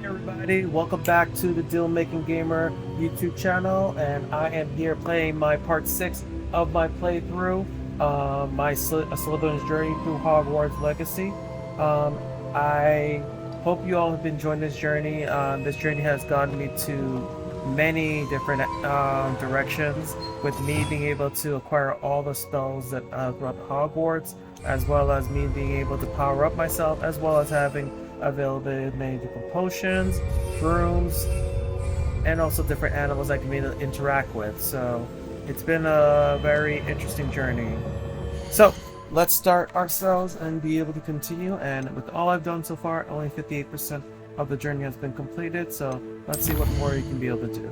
Everybody, welcome back to the Dealmakingamer YouTube channel, and I am here playing my part 6 of my playthrough, a Slytherin's journey through Hogwarts Legacy. I hope you all have been enjoying this journey. This journey has gotten me to many different directions, with me being able to acquire all the spells that throughout Hogwarts, as well as me being able to power up myself, as well as having availability of many different potions, brooms, and also different animals I can interact with. So it's been a very interesting journey. So let's start ourselves and be able to continue. And with all I've done so far, only 58% of the journey has been completed. So let's see what more you can be able to do.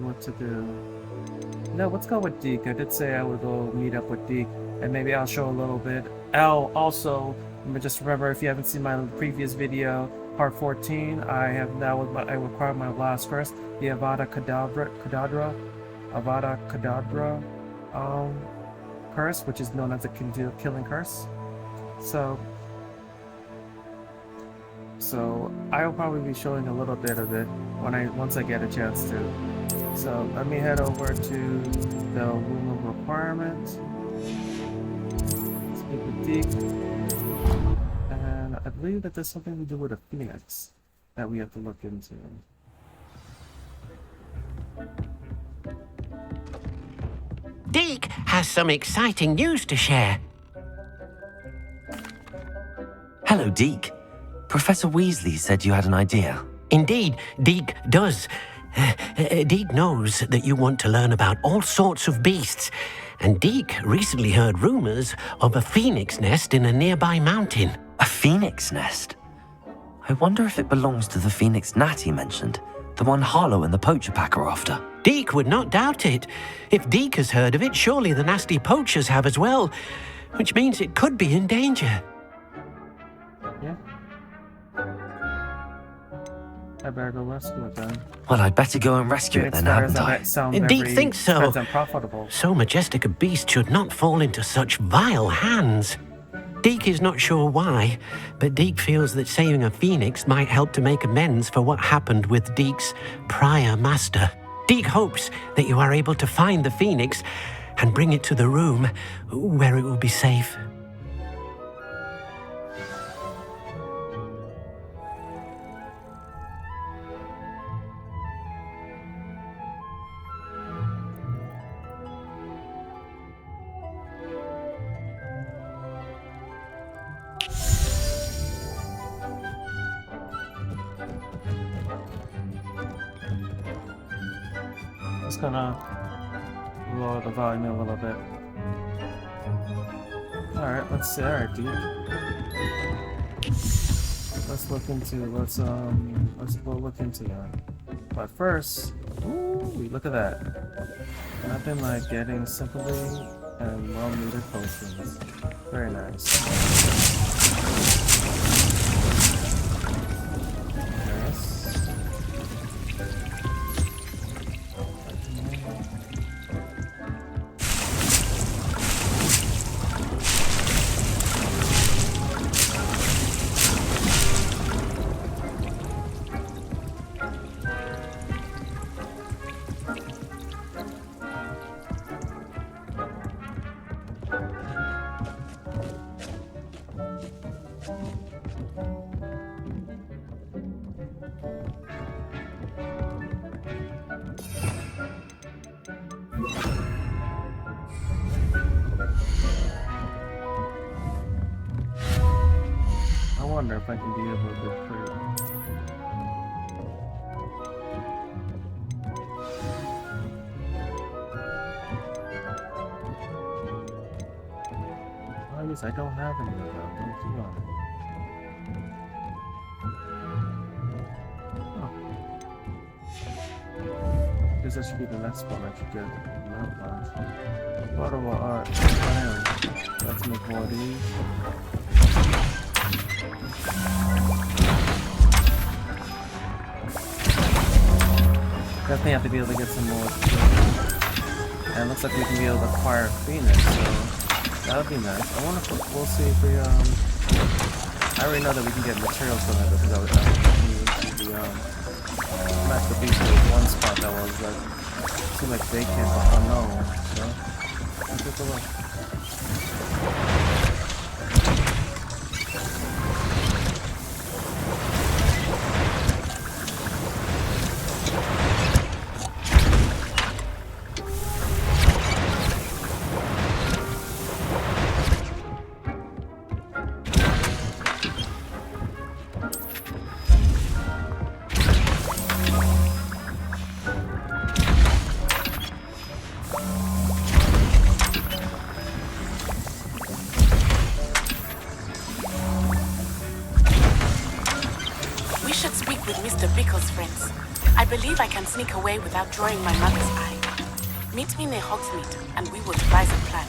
What to do. No, let's go with Deke. I did say I would go meet up with Deke, and maybe I'll show a little bit. Also, just remember, if you haven't seen my previous video, part 14, I have now I acquired my last curse, the Avada Kedavra curse, which is known as the killing curse. So I'll probably be showing a little bit of it once I get a chance to. So let me head over to the room of requirement. Speak with Deke. And I believe that there's something to do with a phoenix that we have to look into. Deke has some exciting news to share. Hello, Deke. Professor Weasley said you had an idea. Indeed, Deke does. Deke knows that you want to learn about all sorts of beasts, and Deke recently heard rumors of a phoenix nest in a nearby mountain. A phoenix nest? I wonder if it belongs to the phoenix gnat he mentioned, the one Harlow and the poacher pack are after. Deke would not doubt it. If Deke has heard of it, surely the nasty poachers have as well, which means it could be in danger. Yeah. I better go rescue it then. Well, I'd better go and rescue it then, hadn't I? Deke thinks so. Profitable. So majestic a beast should not fall into such vile hands. Deke is not sure why, but Deke feels that saving a phoenix might help to make amends for what happened with Deke's prior master. Deke hopes that you are able to find the phoenix and bring it to the room where it will be safe. Just gonna lower the volume a little bit. Alright, let's see. Alright, dude. Let's look into that. But first, ooh, look at that. Nothing like getting simply and well-needed potions. Very nice. I wonder if I can be able to recruit. Well, at least I don't have any of them. What do you want? guess that should be the next one I should get. Not photo art. Anyway, let's make more of these. Definitely have to be able to get some more. And it looks like we can be able to acquire Phoenix, so that would be nice. I wonder if we'll see if we I already know that we can get materials from it because I was using the Master Beast was one spot that was like seemed like vacant but unknown. So let's take a look. I believe I can sneak away without drawing my mother's eye. Meet me near Hogsmeade, and we will devise a plan.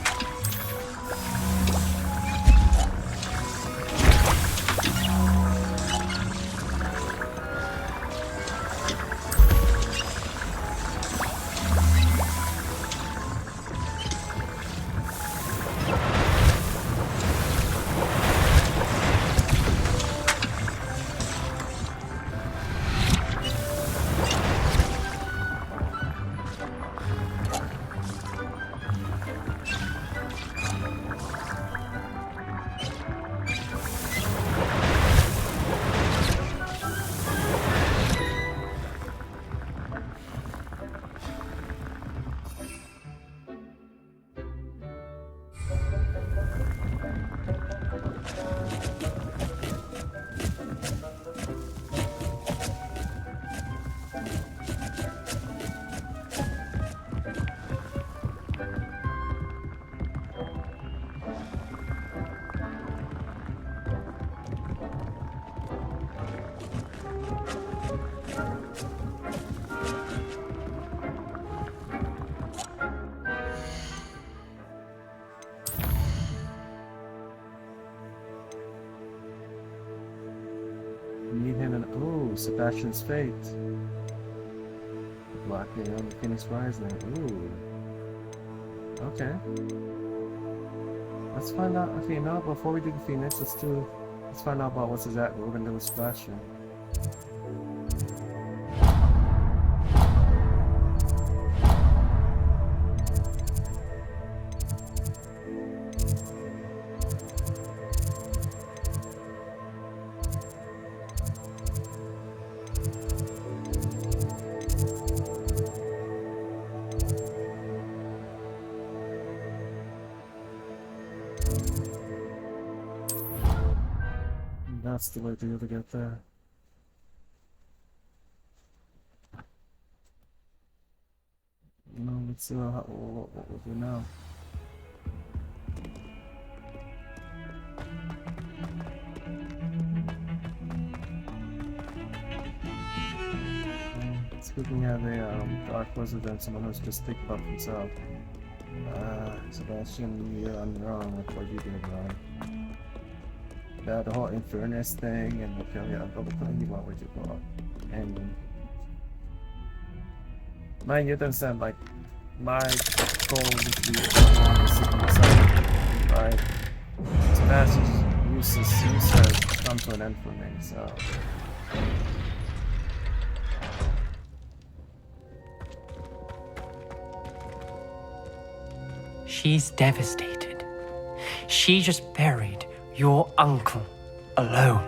Meet him in Sebastian's fate. Blocking on the Phoenix Rising. Ooh. Okay. Let's find out. Okay, now before we do the Phoenix, let's find out about what's exactly what we're gonna do with Sebastian. That's the way to be able to get there. No, let's see what we'll do now. Speaking of a dark wizard and someone who's just thinking about himself. Sebastian, you're wrong with what you did wrong. The whole infernus thing and the failure of the thing what would you call it? And mind you understand like my goal is to be myself, right? Sebastian's use has come to an end for me, so she's devastated. She just buried your uncle alone.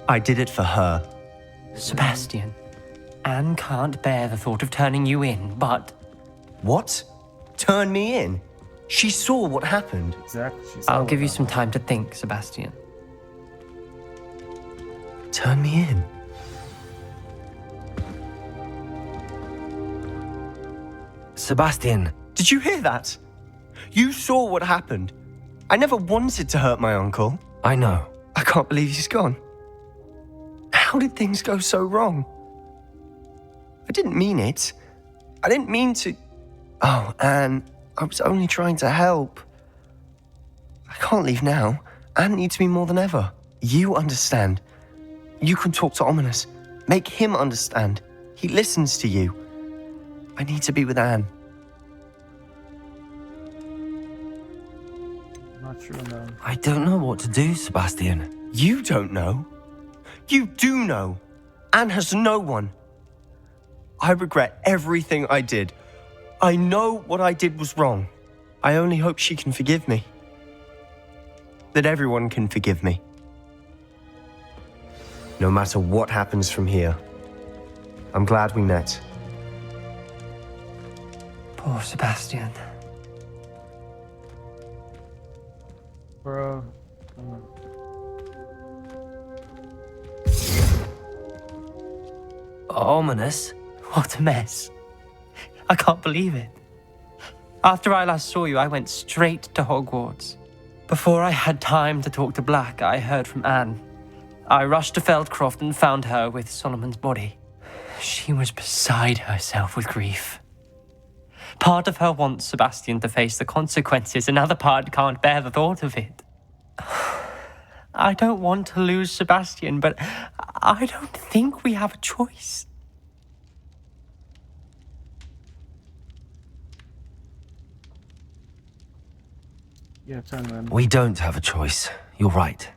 I did it for her. Sebastian, Anne can't bear the thought of turning you in, but... What? Turn me in? She saw what happened. exactly. I'll give you some time to think, Sebastian. Turn me in? Sebastian, did you hear that? You saw what happened. I never wanted to hurt my uncle. I know. I can't believe he's gone. How did things go so wrong? I didn't mean it. I didn't mean to. Oh, Anne, I was only trying to help. I can't leave now. Anne needs me more than ever. You understand. You can talk to Ominous. Make him understand. He listens to you. I need to be with Anne. Not sure, man. I don't know what to do, Sebastian. You don't know. You do know. Anne has no one. I regret everything I did. I know what I did was wrong. I only hope she can forgive me. That everyone can forgive me. No matter what happens from here, I'm glad we met. Poor Sebastian. Bro. Ominous? What a mess. I can't believe it. After I last saw you, I went straight to Hogwarts. Before I had time to talk to Black, I heard from Anne. I rushed to Feldcroft and found her with Solomon's body. She was beside herself with grief. Part of her wants Sebastian to face the consequences, another part can't bear the thought of it. I don't want to lose Sebastian, but I don't think we have a choice. Yeah, turn around. We don't have a choice. You're right.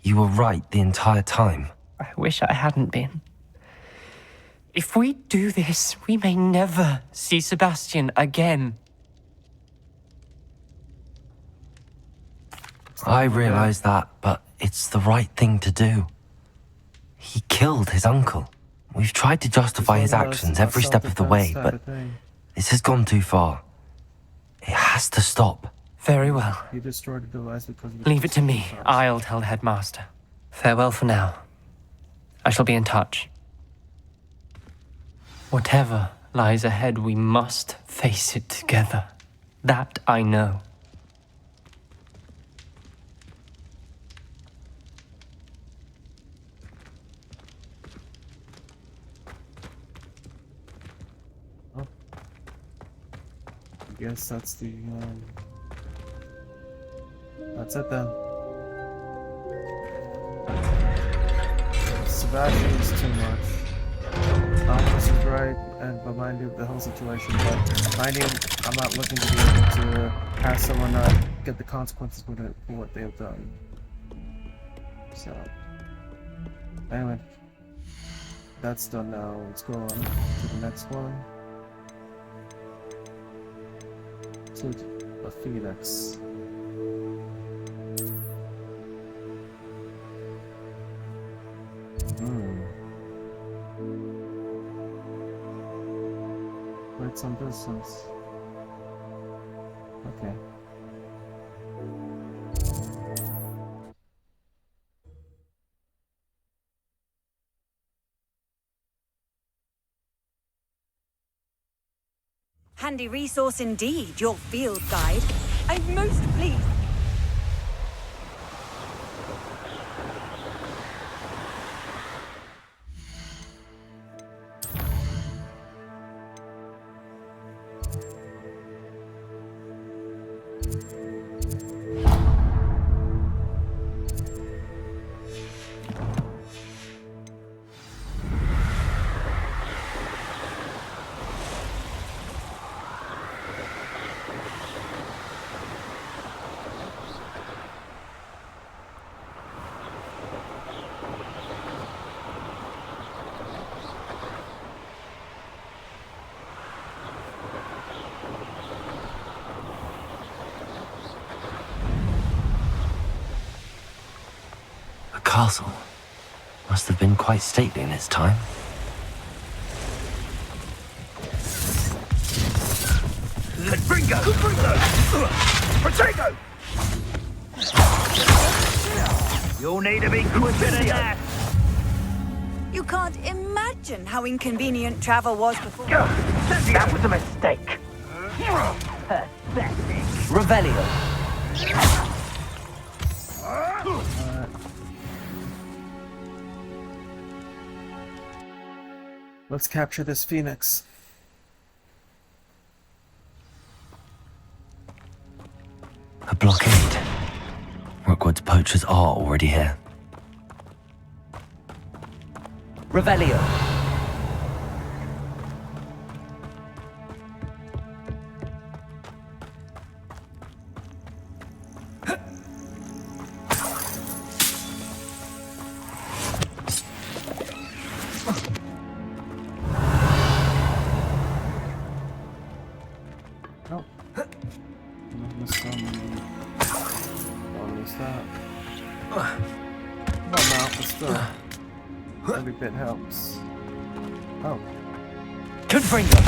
You were right the entire time. I wish I hadn't been. If we do this, we may never see Sebastian again. I realize that, but it's the right thing to do. He killed his uncle. We've tried to justify his actions every step of the way, but this has gone too far. It has to stop. Very well. He destroyed the device because of Leave it to me. I'll tell the headmaster. Farewell for now. I shall be in touch. Whatever lies ahead, we must face it together. That I know. I guess that's the that's it then. Sebastian is too much. Thomas is right, and behind the whole situation, but mind you, I'm not looking to be able to have someone get the consequences for what they have done. So, anyway, that's done now. Let's go on to the next one. To a phoenix. Quite some distance. Okay. Handy resource indeed, your field guide. I'm most pleased. Castle must have been quite stately in its time. Bringo! Potato! You'll need to be quicker than that. You can't imagine how inconvenient travel was before. That was a mistake. Pathetic. Revelio. Let's capture this phoenix. are already here. Revelio. Oh. Missed some. Oh, missed that. Not now, but still. Every bit helps. Oh. Confringo.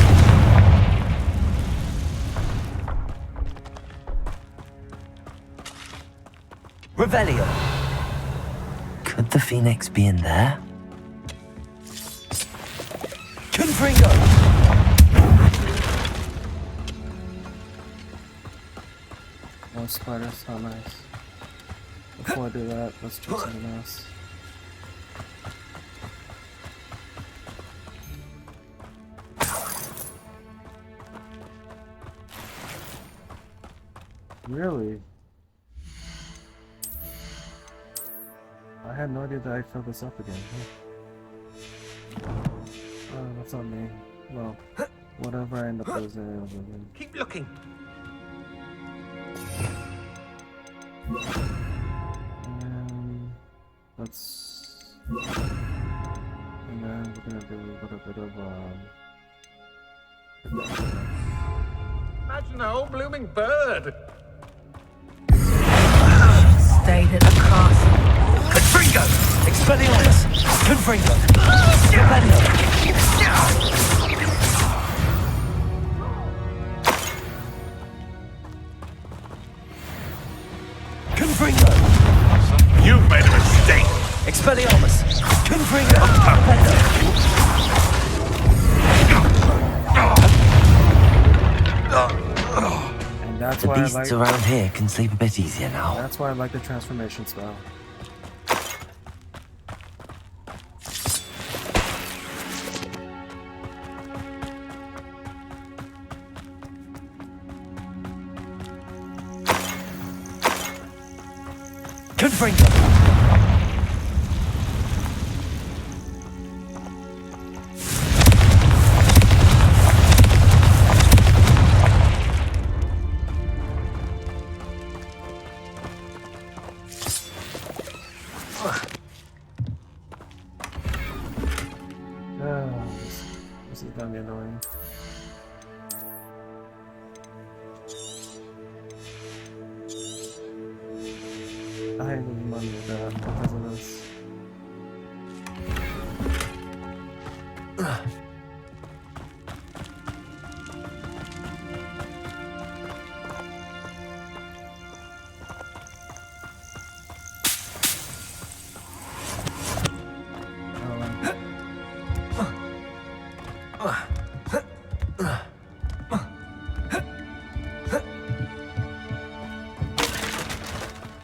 Revelio. Could the Phoenix be in there? Confringo. More spiders, how nice. Before I do that, let's check something else. Really? I had no idea that I filled this up again. Oh, that's on me. Well, whatever I end up losing. Keep looking. Let's. And then we're gonna do a little bit of Imagine a whole blooming bird. Stayed at the castle. Confringo. Expelliarmus. Confringo. Revelio. Confringo. You've made a mistake. Expelliarmus. Confringo. and that's The why I beasts like. around here can sleep a bit easier now. That's why I like the transformation spell. Confringo. This is gonna be annoying. I ain't losing money with that because of this.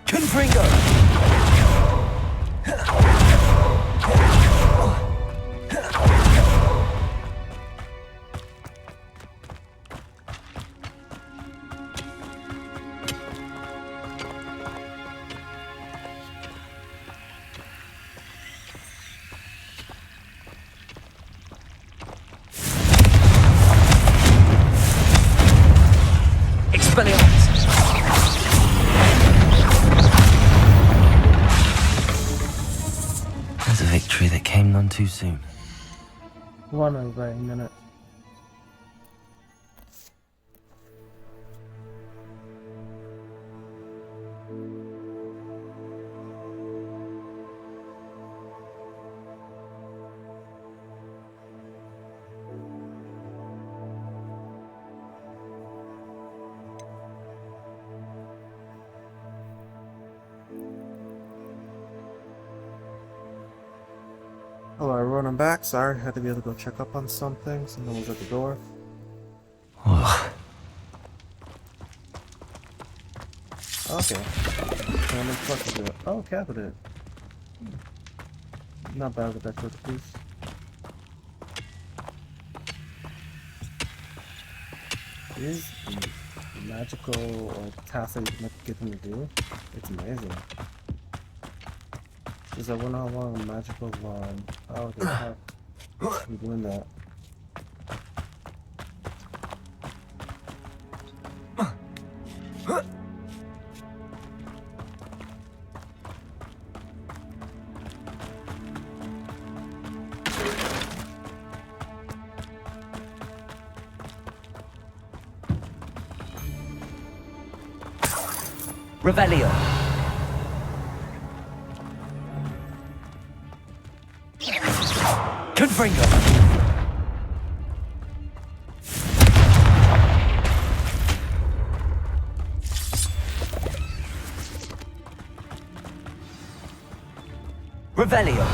Confringo. Expelliarmus. There's a victory that came none too soon. One over a minute. Hello everyone, I'm back. Sorry, I had to be able to go check up on something. Someone was at the door. Oh, Okay. Random clutches it. Oh, cabinet. Not bad with that quick piece. These magical or tasks that you can get them to do, it's amazing. Is that one how long a magical wand? Oh, they have. I'm doing that. Revelio. Confringo. Revelio.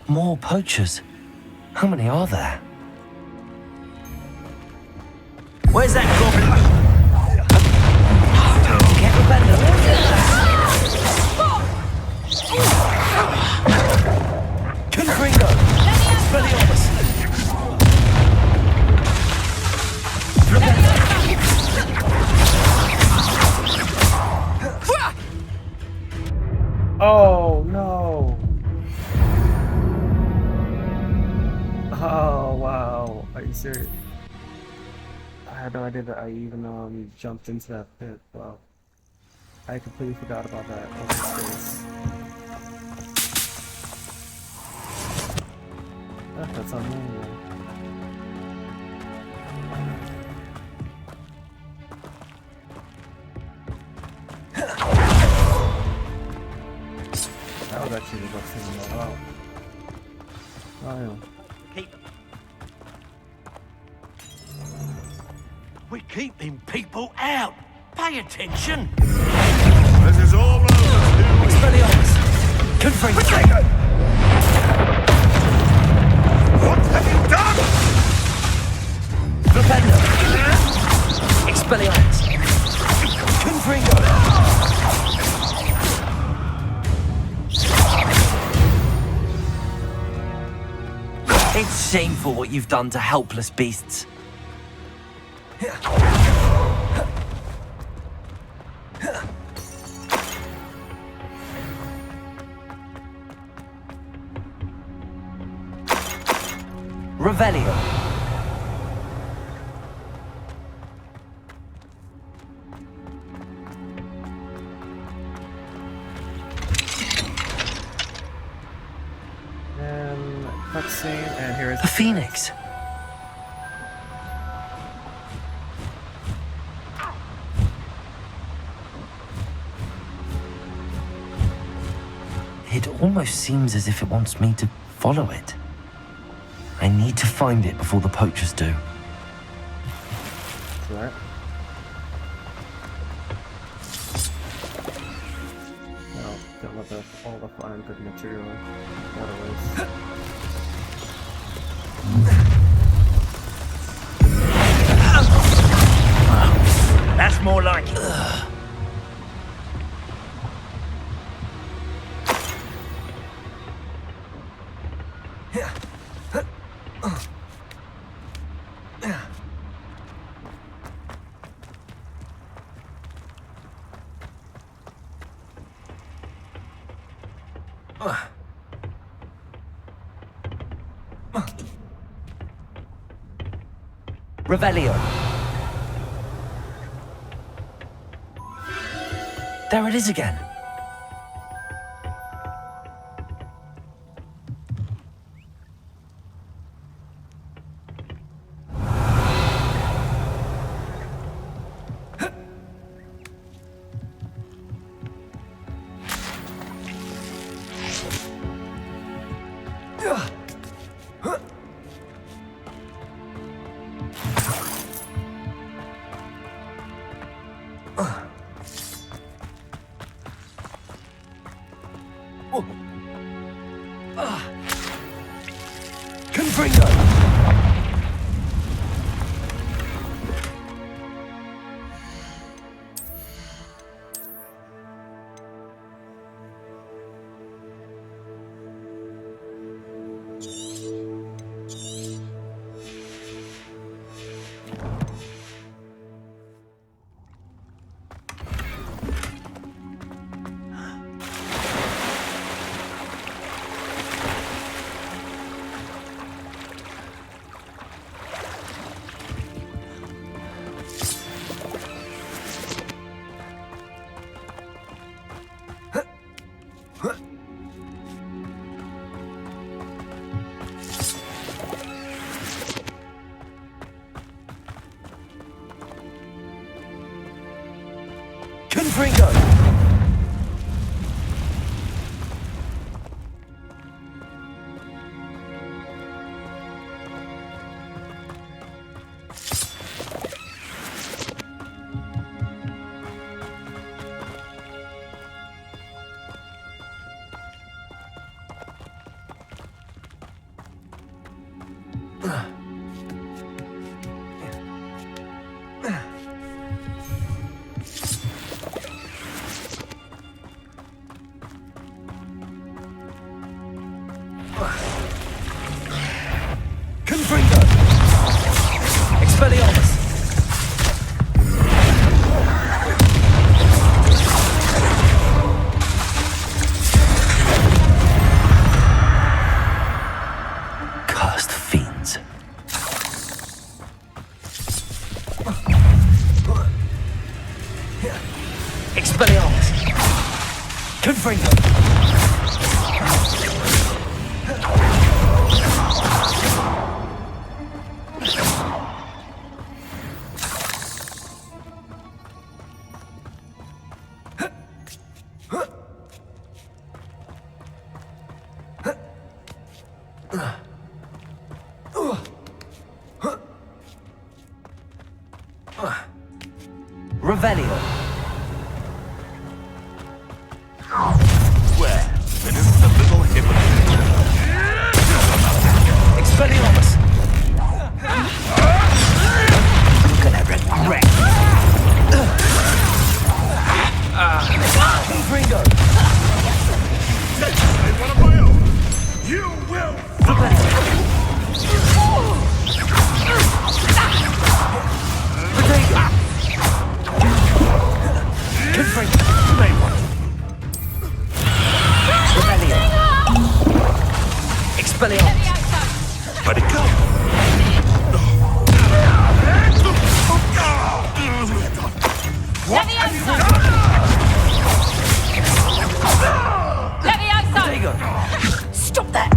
More poachers. How many are there? Where's that goblin? Get Revelio. Confringo. Expelliarmus. Oh no! Oh wow! Are you serious? I had no idea that I even jumped into that pit. Wow! I completely forgot about that. Open space. That's on me. That was actually the best thing in the world. Oh yeah. We're keeping people out. Pay attention. This is all over. Expelliarmus. Confringo. What have you done? Revelio. Expelliarmus. Confringo. It's shameful what you've done to helpless beasts. Revelio. And cutscene, and here's A phoenix. It almost seems as if it wants me to follow it. I need to find it before the poachers do. right. Well, don't let all the fun and good material go to waste. That's more like it. Revelio. There it is again. Confringo! Confringo! Expelliarmus! Cursed fiends. Expelliarmus! Confringo! Revelio. Where? Finished the little hypocrite. Expelliarmus! You're gonna regret. Confringo! Say one of my own. You will Confringo! Revelio. Expelliarmus! Let it go. What have you done? Stop that!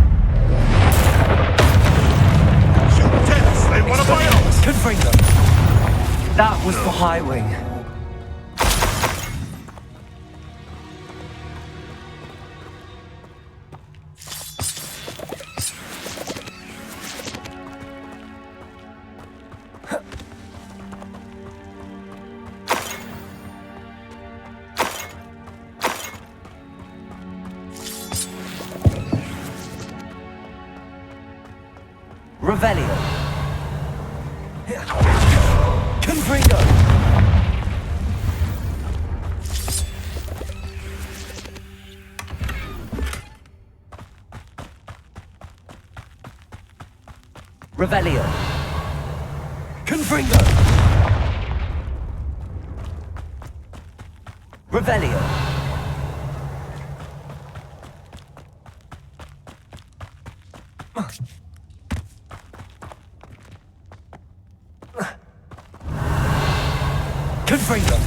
You dare slay one of my own. Confringo! That was for Highwing. Revelio. Confringo. Revelio. Confringo. Revelio. Confringo.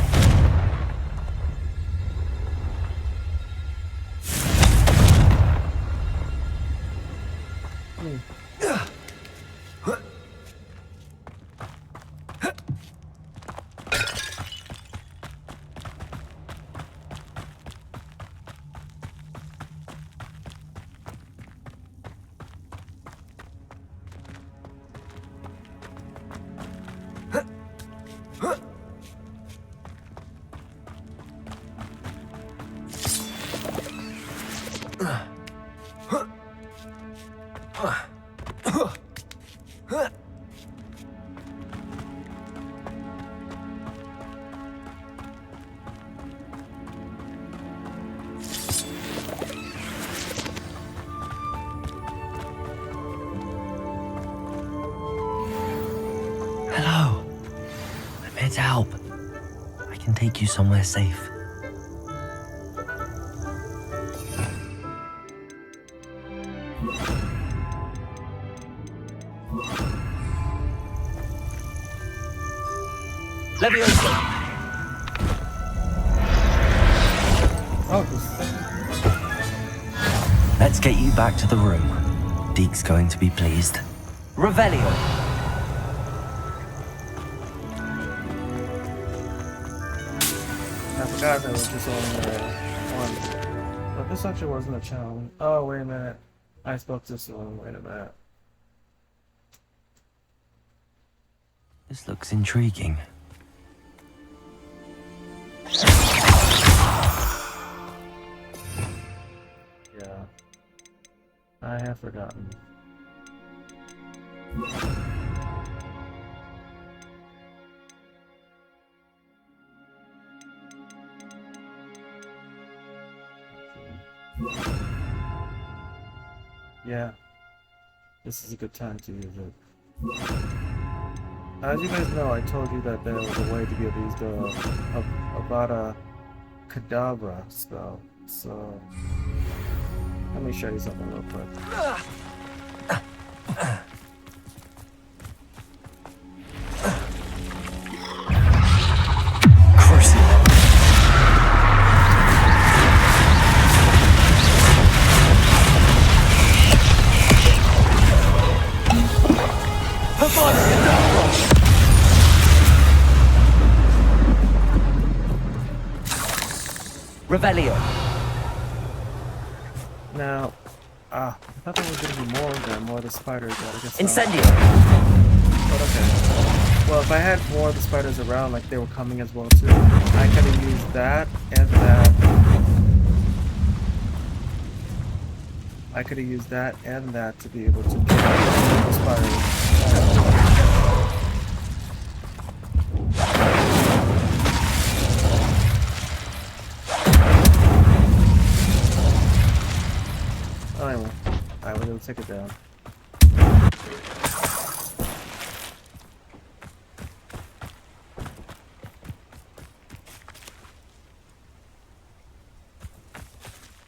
Hello. I'm here to help. I can take you somewhere safe. Leviosa. Oh, this. Let's get you back to the room. Deke's going to be pleased. Revelio. I forgot that it was just only one. But this actually wasn't a challenge. Oh, wait a minute. I spoke to someone. Wait a minute. This looks intriguing. Yeah. I have forgotten. Yeah. This is a good time to use it. As you guys know, I told you that there was a way to be able to use the Avada Kedavra spell. So, let me show you something real quick. Revelio. Now, I thought there was going to be more of them, more of the spiders. I guess Incendio. But okay. Well, if I had more of the spiders around, like they were coming as well too, I could have used that and that. I could have used that and that to be able to kill the spiders. Anyway, I was able to take it down.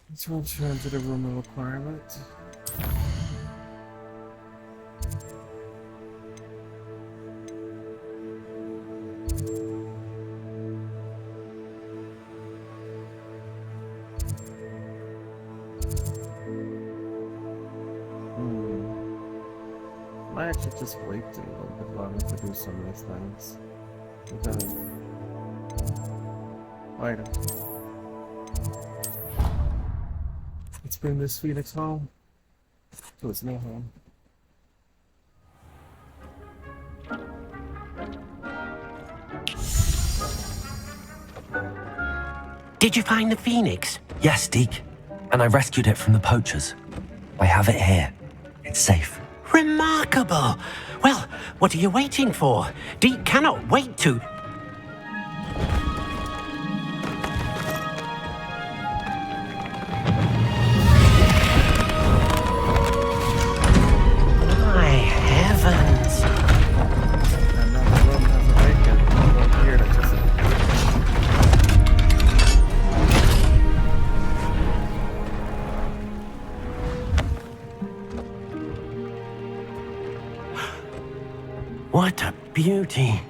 Let's return to the room of requirement. I actually just wait a little bit longer to do some of these things. Because items. Let's bring this phoenix home to its new home. Did you find the phoenix? Yes, Deke. And I rescued it from the poachers. I have it here. It's safe. Remarkable! Well, what are you waiting for? Deke cannot wait to... My heavens! Another room has a vacant. Over here, that's just What a beauty!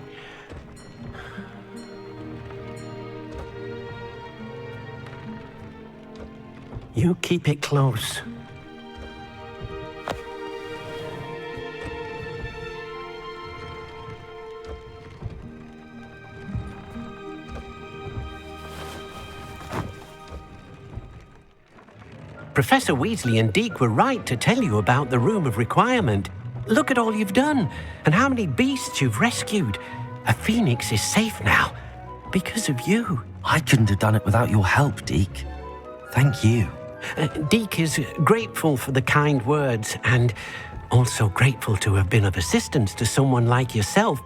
You keep it close. Professor Weasley and Deke were right to tell you about the Room of Requirement. Look at all you've done, and how many beasts you've rescued. A phoenix is safe now, because of you. I couldn't have done it without your help, Deke. Thank you. Deke is grateful for the kind words, and also grateful to have been of assistance to someone like yourself.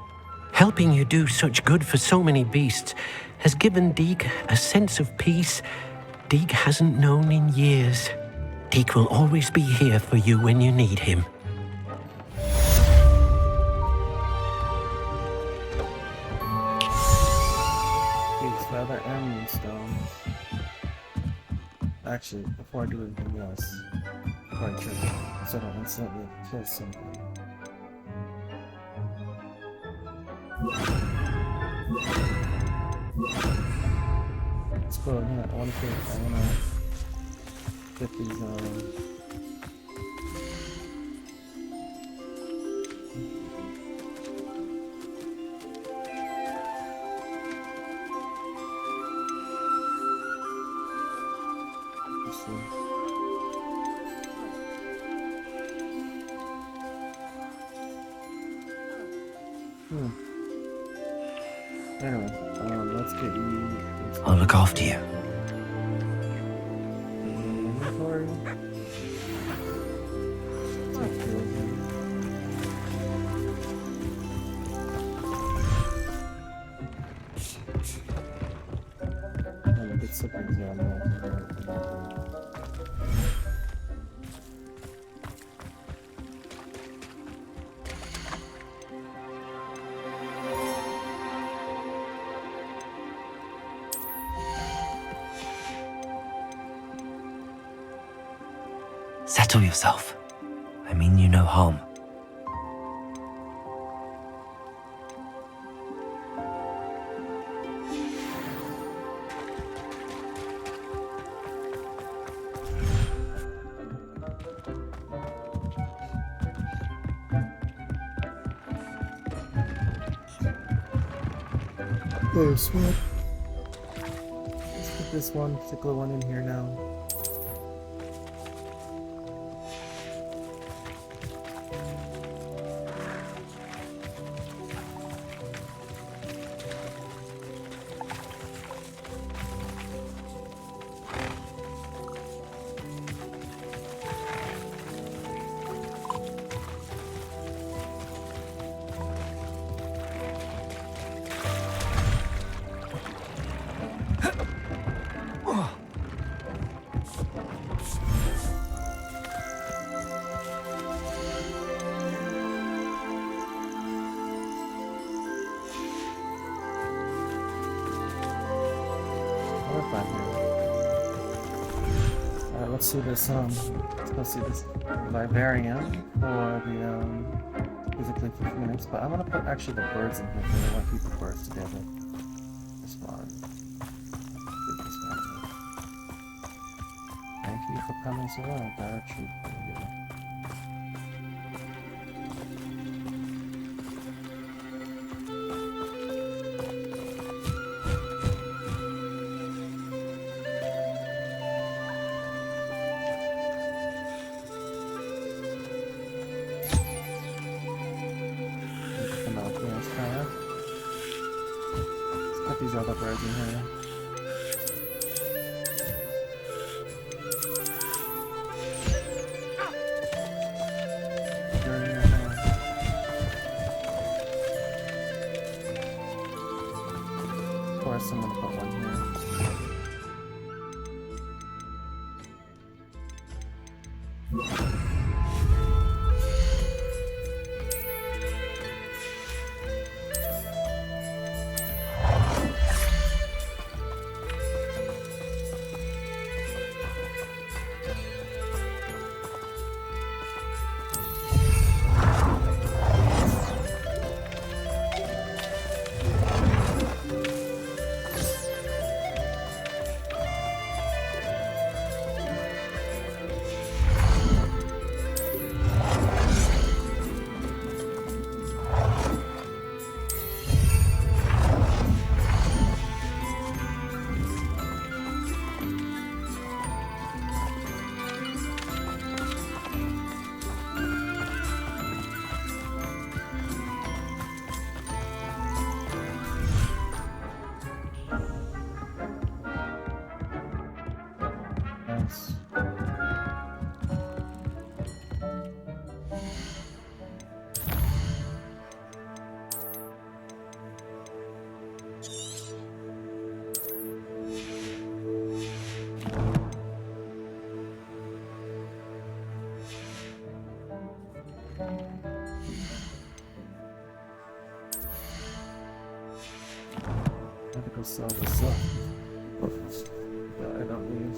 Helping you do such good for so many beasts has given Deke a sense of peace Deke hasn't known in years. Deke will always be here for you when you need him. These feather and moonstone. Actually, before I do anything else, before I trigger, so I don't instantly kill something. Let's go ahead. I wanna get these see. Anyway, let's get you. I'll look after you. Inventory. Take care of him. Get something down there. Settle yourself. I mean you no harm. Oh, sweet. Let's put this one particular one in here now. Alright, let's see this, let's see this Vivarium for the, physically for Phoenix, but I'm gonna put actually the birds in here because I want to keep the birds together. This one. This one. Thank you for coming so well, Barrett. These other birds in here. Of course, I'm gonna put one here. Nice. I have to go sell this up. That I don't need.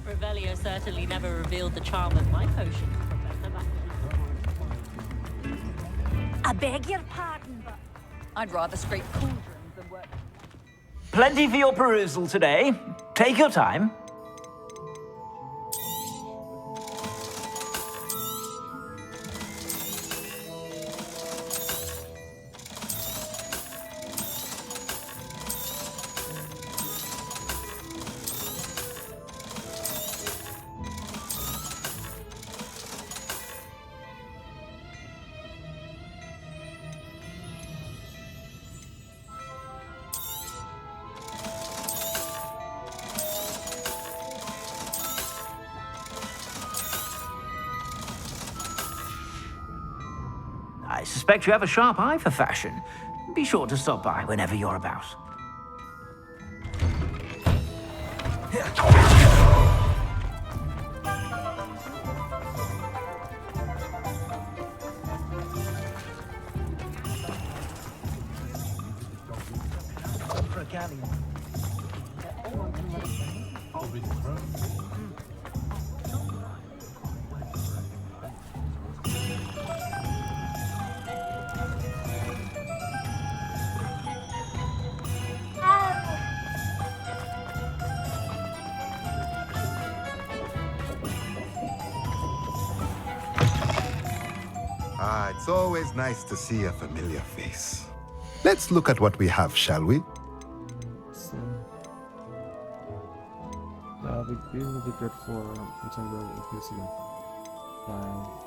Revelio certainly never revealed the charm of my potion, Professor. I beg your pardon, but I'd rather scrape cauldrons than work. Plenty for your perusal today. Take your time. I suspect you have a sharp eye for fashion. Be sure to stop by whenever you're about. It's always nice to see a familiar face. Let's look at what we have, shall we? So, that'll be really good for in terms of increasing flying.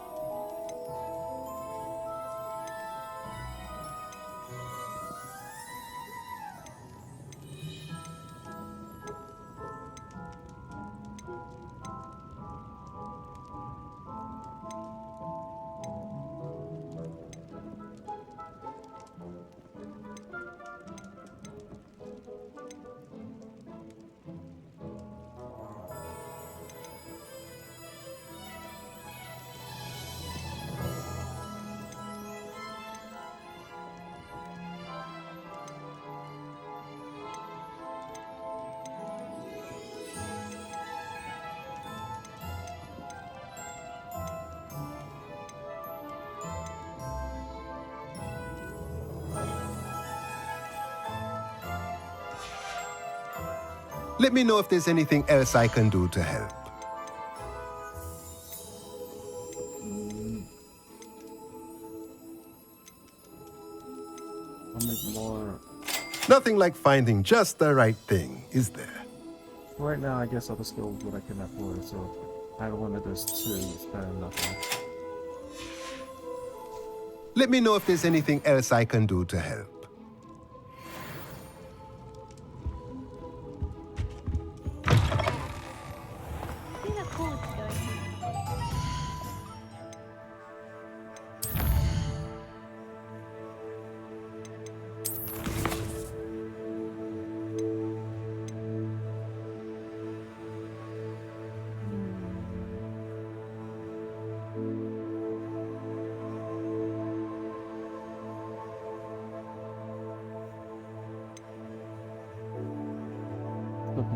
Let me know if there's anything else I can do to help. I'll make more. Nothing like finding just the right thing, is there? Right now, I guess all the skills what I can afford, so either one of those two is better than nothing. Let me know if there's anything else I can do to help.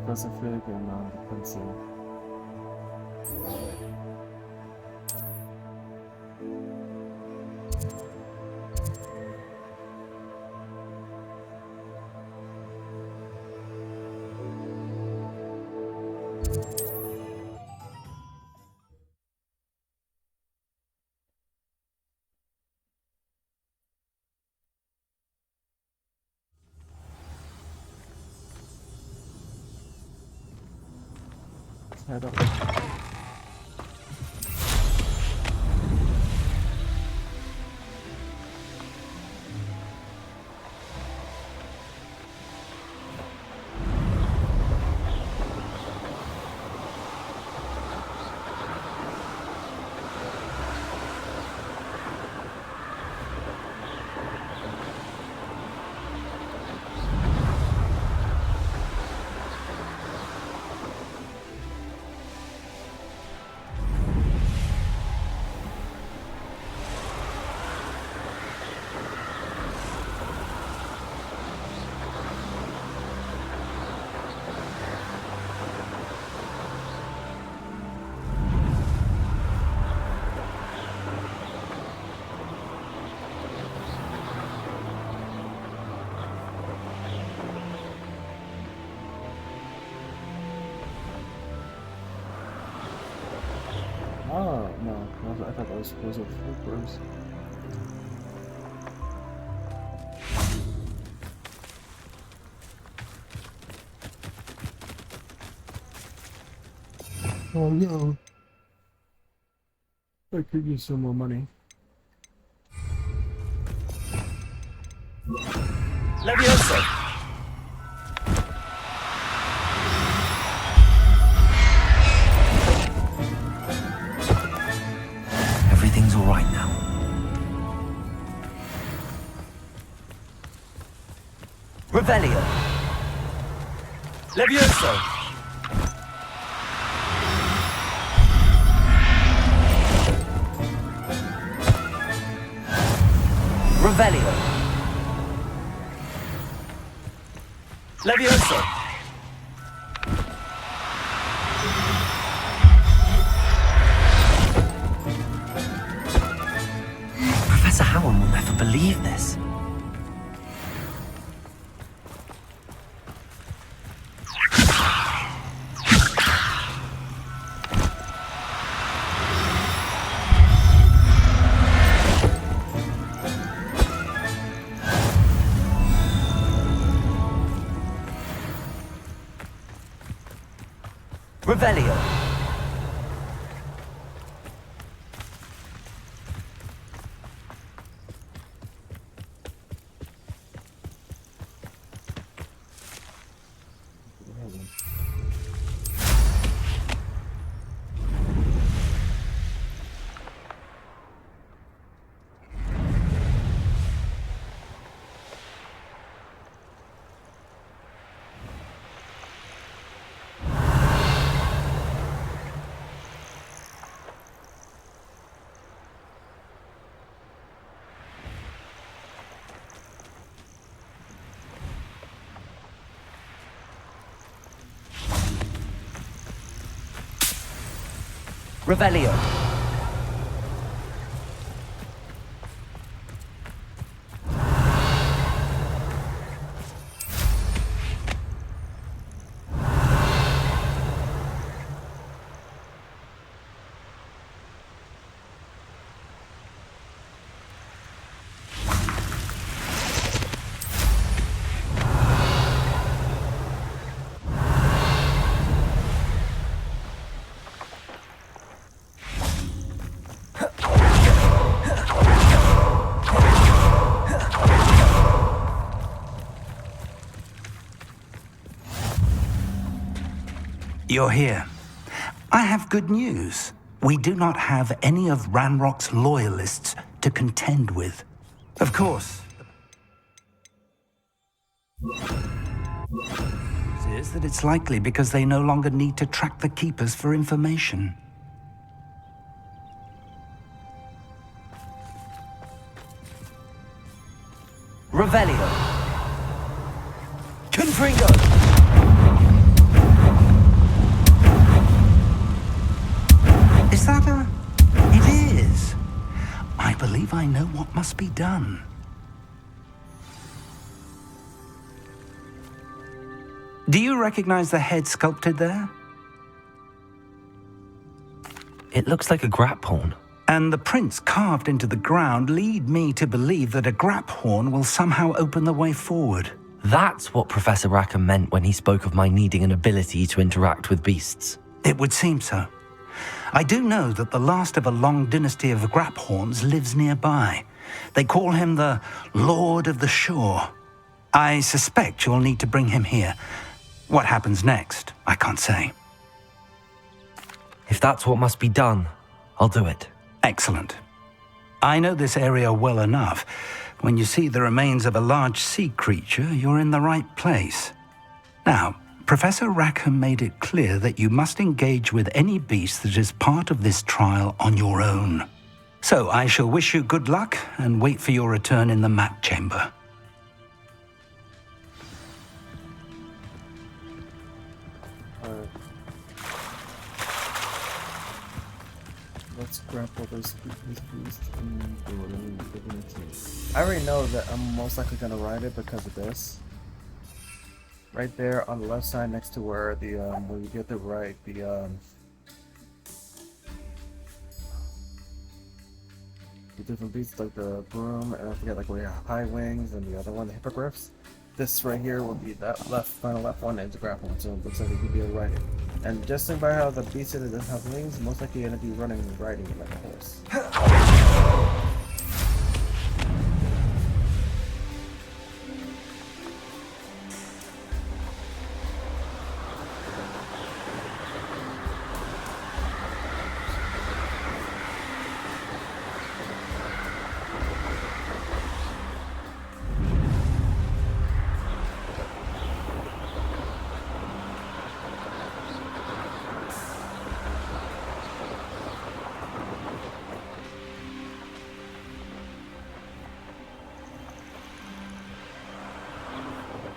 Professor Fig and pencil. Head up. Oh, no. I thought that was a full bruise. Oh no. I could use some more money. Levioso! Everything's all right now. Revelio! Levioso! Revelio! Levioso! Professor Howard will never believe this. Revelio! Revelio! You're here. I have good news. We do not have any of Ranrock's loyalists to contend with. Of course. It is that it's likely because they no longer need to track the Keepers for information. Revelio! Confringo! Is that a... It is. I believe I know what must be done. Do you recognize the head sculpted there? It looks like a grap horn. And the prints carved into the ground lead me to believe that a grap horn will somehow open the way forward. That's what Professor Rackham meant when he spoke of my needing an ability to interact with beasts. It would seem so. I do know that the last of a long dynasty of Graphorns lives nearby. They call him the Lord of the Shore. I suspect you'll need to bring him here. What happens next, I can't say. If that's what must be done, I'll do it. Excellent. I know this area well enough. When you see the remains of a large sea creature, you're in the right place. Now, Professor Rackham made it clear that you must engage with any beast that is part of this trial on your own. So I shall wish you good luck and wait for your return in the mat chamber. Let's grapple this beast. I already know that I'm most likely gonna ride it because of this. Right there on the left side, next to where the when you get the right, the different beasts, like the broom, and I forget like we have high wings, and the other one, the hippogriffs. This right here will be that final left one, and the grapple one, so it looks like it could be a riding. And judging by how the beast that doesn't have wings, most likely gonna be running and riding it like a horse.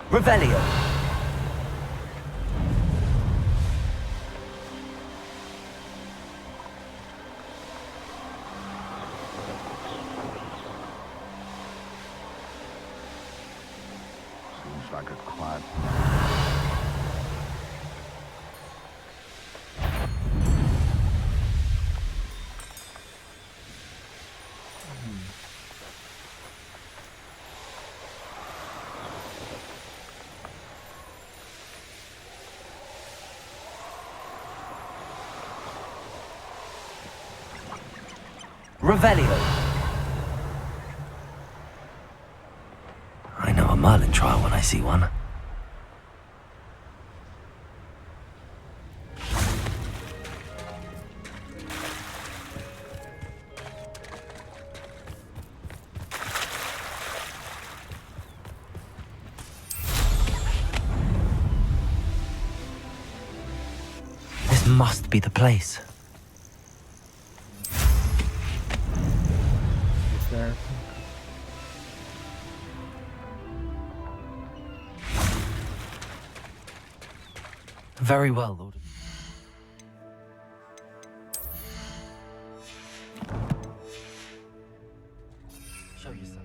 Revelio. Seems like a quiet. Revelio. I know a Merlin trial when I see one. This must be the place. There. Very well, Lord. Show yourself.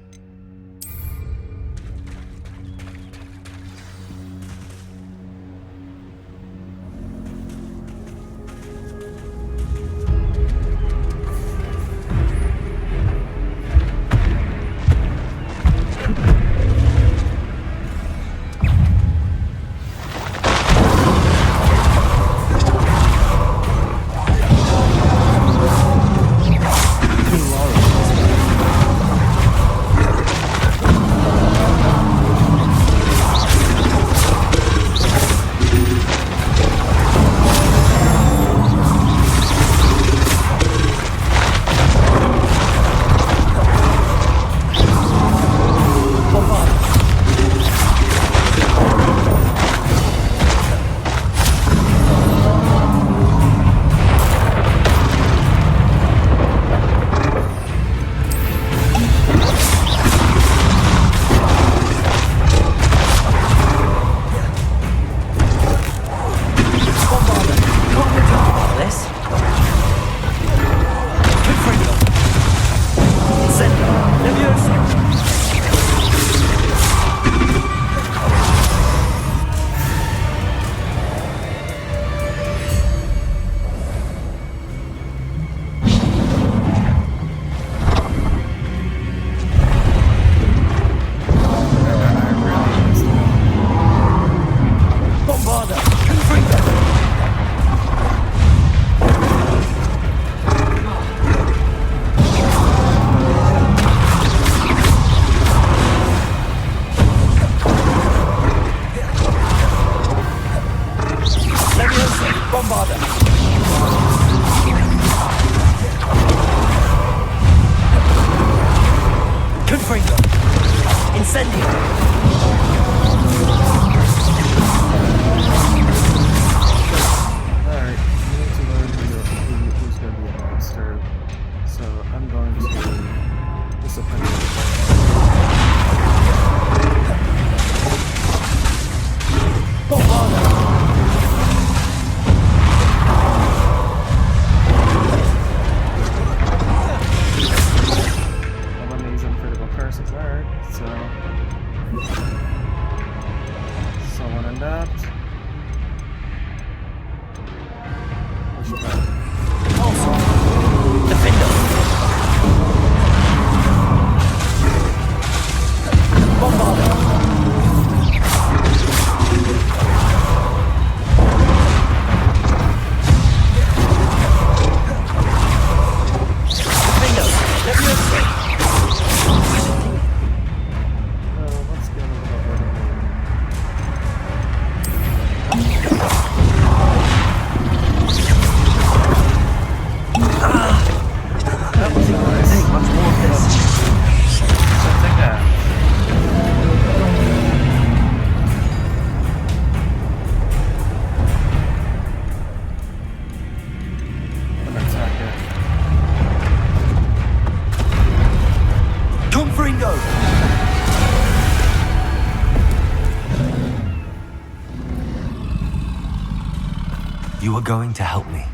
You are going to help me.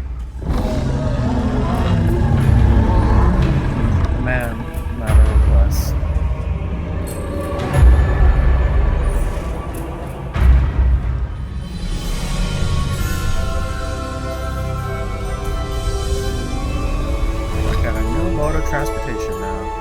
Man, not a request. I got a new mode of transportation now.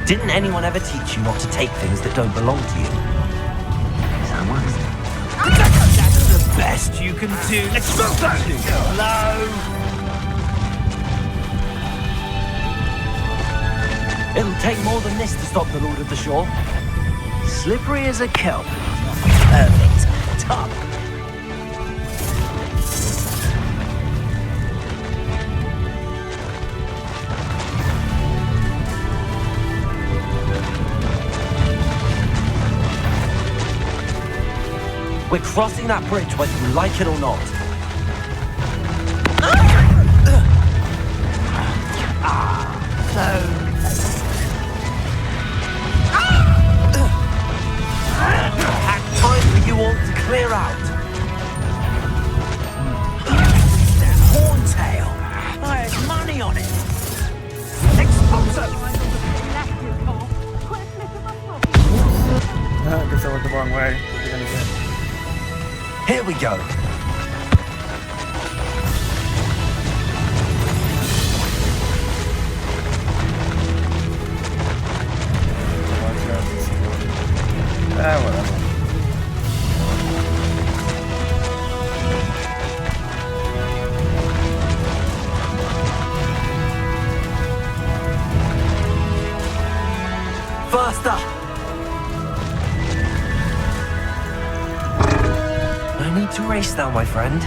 Didn't anyone ever teach you not to take things that don't belong to you? That's the best you can do. Let's move that! Hello? It'll take more than this to stop the Lord of the Shore. Slippery as a kelp. Perfect. Top. We're crossing that bridge whether you like it or not. Time for you all to clear out. Horntail. I had money on it. Explosive. I guess I went the wrong way. What are you gonna get? Here we go. Whatever. Faster! I need to race now, my friend.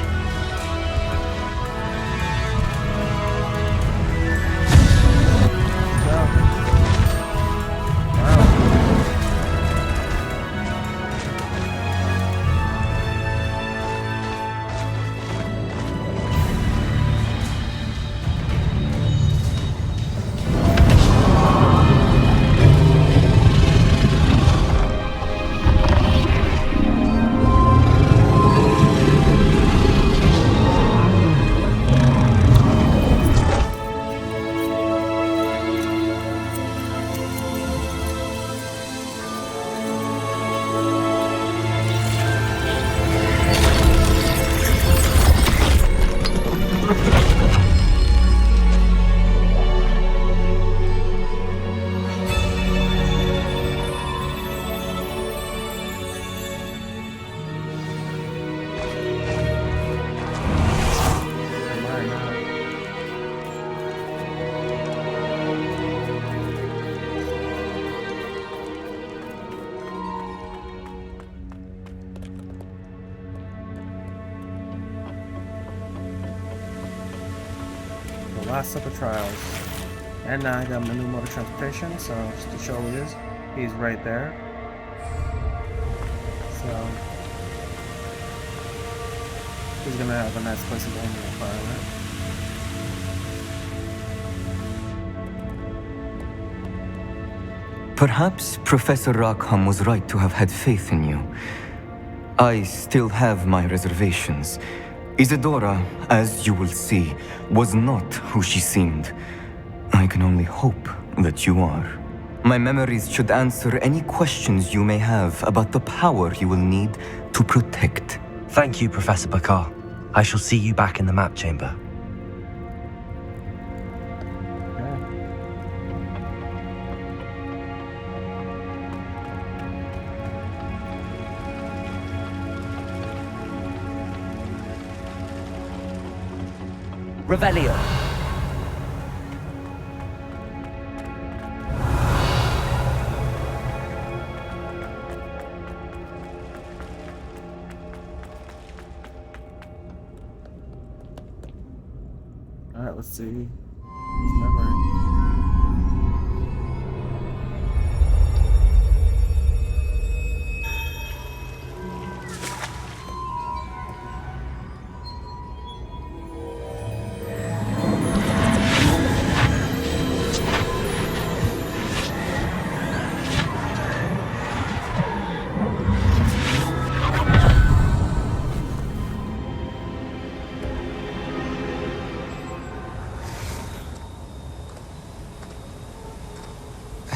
Last of the trials. And now I got my new mode of transportation, so just to show who he is, he's right there. So he's gonna have a nice place to go in the environment. Perhaps Professor Rackham was right to have had faith in you. I still have my reservations. Isadora, as you will see, was not who she seemed. I can only hope that you are. My memories should answer any questions you may have about the power you will need to protect. Thank you, Professor Bakar. I shall see you back in the map chamber. Revelio. Alright, let's see. His memory.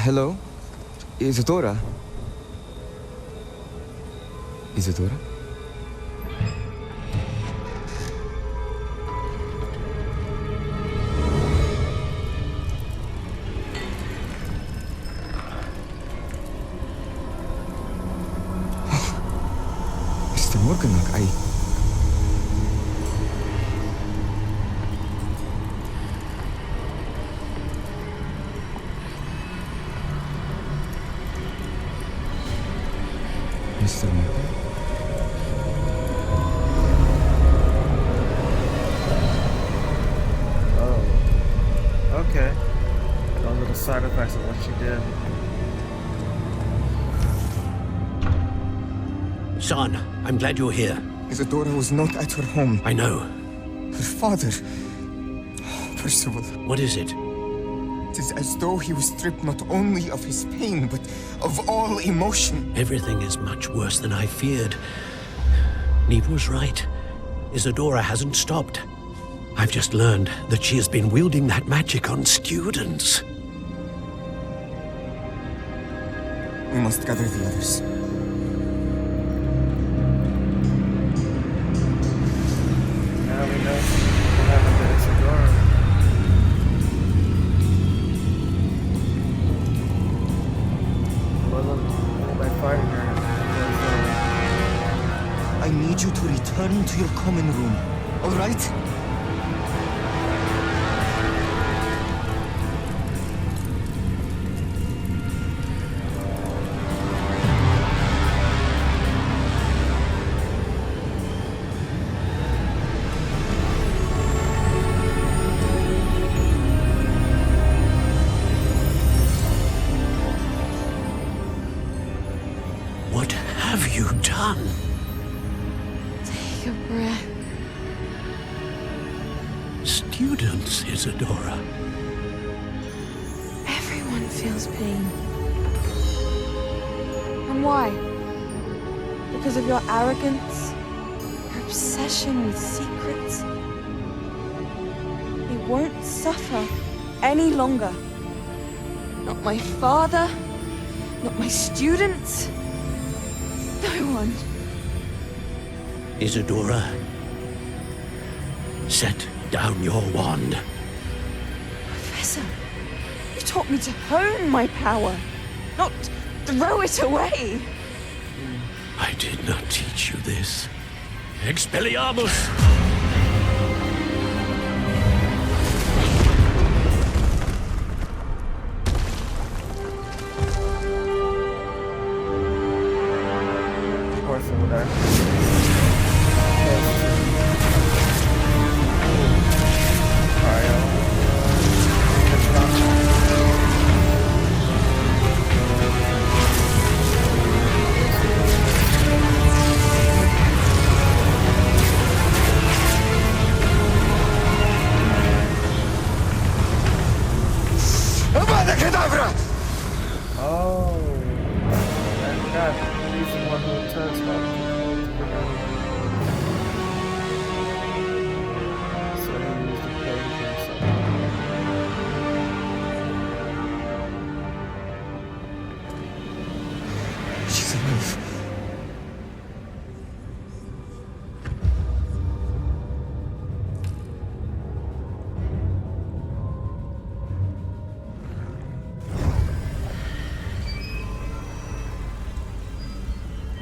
Hello? Isadora? Isadora? Mr. Morganlock, Mr. Morgan? Oh. Okay. Those are the side effects of what she did. Son, I'm glad you're here. Isadora was not at her home. I know. Her father. Percival. What is it? It is as though he was stripped not only of his pain, but of all emotion. Everything is much worse than I feared. Neve was right. Isadora hasn't stopped. I've just learned that she has been wielding that magic on students. We must gather the others. Now we know what happened to Isadora. Fighting her. I need you to return to your common room, all right? What have you done? Take a breath. Students, Isadora. Everyone feels pain. And why? Because of your arrogance? Your obsession with secrets? We won't suffer any longer. Not my father, not my students. No one. Isadora, set down your wand. Professor, you taught me to hone my power, not throw it away. I did not teach you this. Expelliarmus! Over there. Oh, and God, he's the one who turns up. So he used to play himself. She's alive.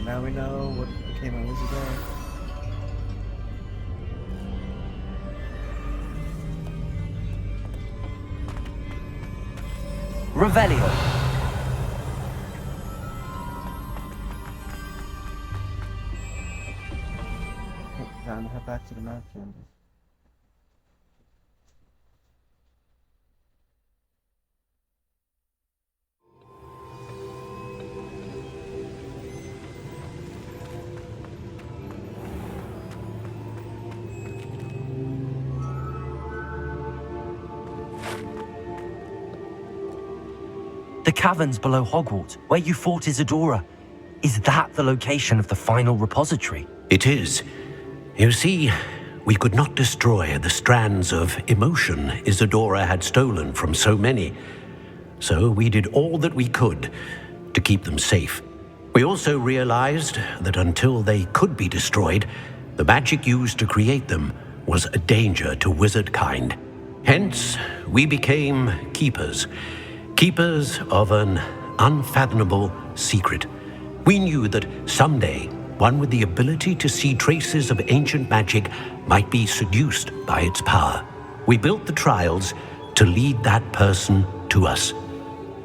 Now we know what became of Elizabeth. Revelio. Time to head back to the mountain. The caverns below Hogwarts, where you fought Isadora. Is that the location of the final repository? It is. You see, we could not destroy the strands of emotion Isadora had stolen from so many. So we did all that we could to keep them safe. We also realized that until they could be destroyed, the magic used to create them was a danger to wizard kind. Hence, we became keepers. Keepers of an unfathomable secret. We knew that someday, one with the ability to see traces of ancient magic might be seduced by its power. We built the trials to lead that person to us,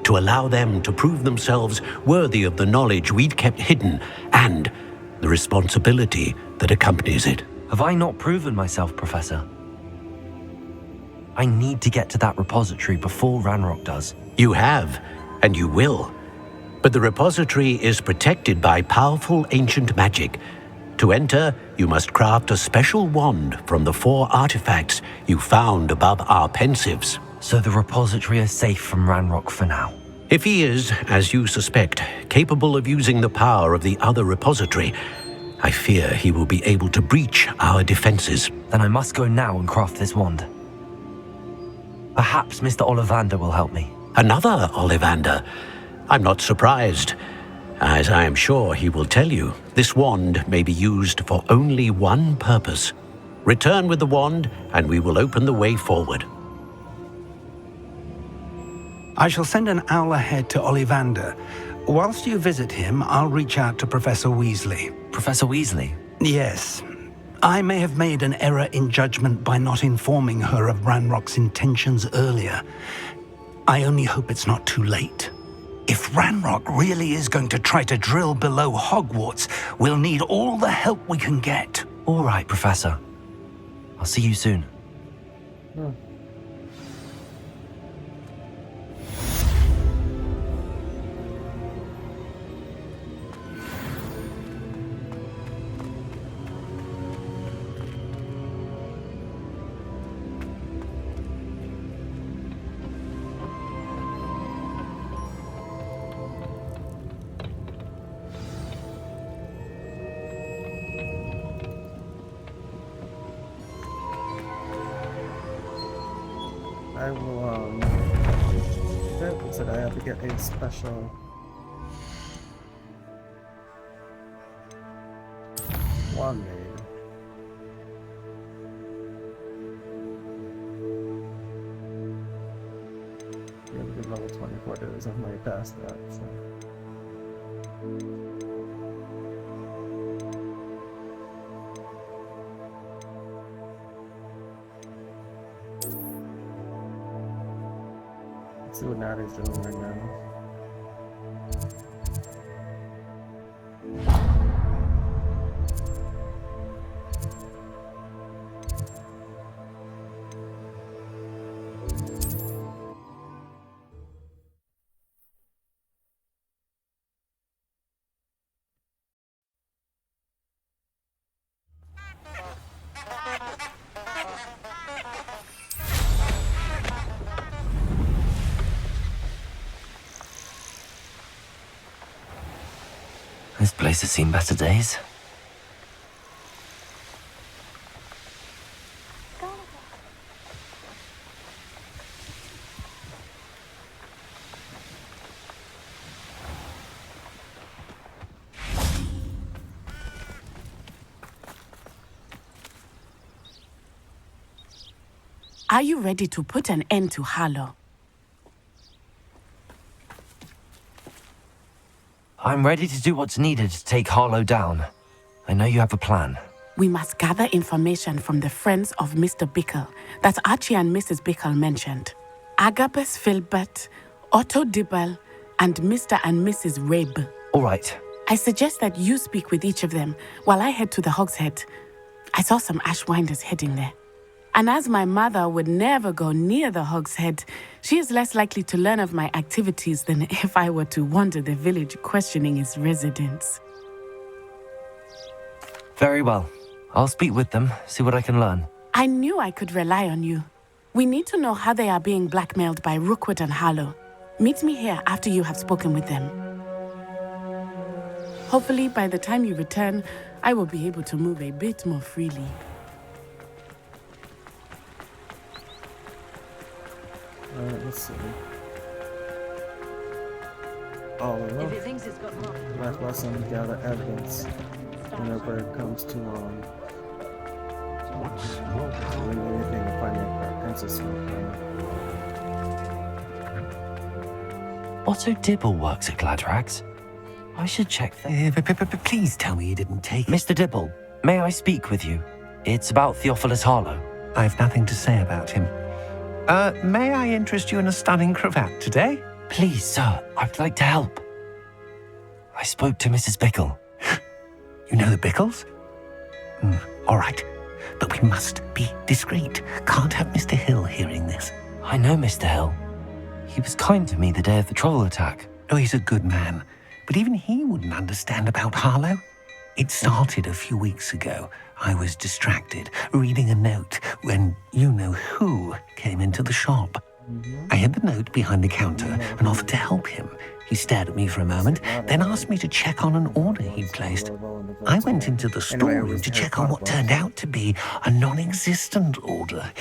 to allow them to prove themselves worthy of the knowledge we'd kept hidden and the responsibility that accompanies it. Have I not proven myself, Professor? I need to get to that repository before Ranrock does. You have, and you will. But the repository is protected by powerful ancient magic. To enter, you must craft a special wand from the 4 artifacts you found above our pensives. So the repository is safe from Ranrock for now? If he is, as you suspect, capable of using the power of the other repository, I fear he will be able to breach our defenses. Then I must go now and craft this wand. Perhaps Mr. Ollivander will help me. Another Ollivander? I'm not surprised. As I am sure he will tell you, this wand may be used for only one purpose. Return with the wand, and we will open the way forward. I shall send an owl ahead to Ollivander. Whilst you visit him, I'll reach out to Professor Weasley. Professor Weasley? Yes. I may have made an error in judgment by not informing her of Ranrock's intentions earlier. I only hope it's not too late. If Ranrock really is going to try to drill below Hogwarts, we'll need all the help we can get. All right, Professor. I'll see you soon. I will, said I have to get a special wand made. Yeah, we did level 24 days. I'm way past that, so. Let's see what Natty's doing right now. This place has seen better days. Are you ready to put an end to Harlow? I'm ready to do what's needed to take Harlow down. I know you have a plan. We must gather information from the friends of Mr. Bickle that Archie and Mrs. Bickle mentioned. Agabus Filbert, Otto Dibble and Mr. and Mrs. Rabe. All right. I suggest that you speak with each of them while I head to the Hog's Head. I saw some Ashwinders heading there. And as my mother would never go near the Hog's Head, she is less likely to learn of my activities than if I were to wander the village questioning its residents. Very well. I'll speak with them, see what I can learn. I knew I could rely on you. We need to know how they are being blackmailed by Rookwood and Harlow. Meet me here after you have spoken with them. Hopefully, by the time you return, I will be able to move a bit more freely. Let's see. Oh, well. If it thinks it's got more. Life lesson, gather evidence whenever it comes to doing anything to find your ancestry. Otto Dibble works at Gladrags. I should check that. Please tell me you didn't take it. Mr. Dibble, may I speak with you? It's about Theophilus Harlow. I've nothing to say about him. May I interest you in a stunning cravat today? Please, sir, I'd like to help. I spoke to Mrs. Bickle. You know the Bickles? All right, but we must be discreet. Can't have Mr. Hill hearing this. I know Mr. Hill. He was kind to me the day of the troll attack. Oh, he's a good man, but even he wouldn't understand about Harlow. It started a few weeks ago. I was distracted, reading a note, when you-know-who came into the shop. I hid the note behind the counter and offered to help him. He stared at me for a moment, then asked me to check on an order he'd placed. I went into the storeroom to check on what turned out to be a non-existent order.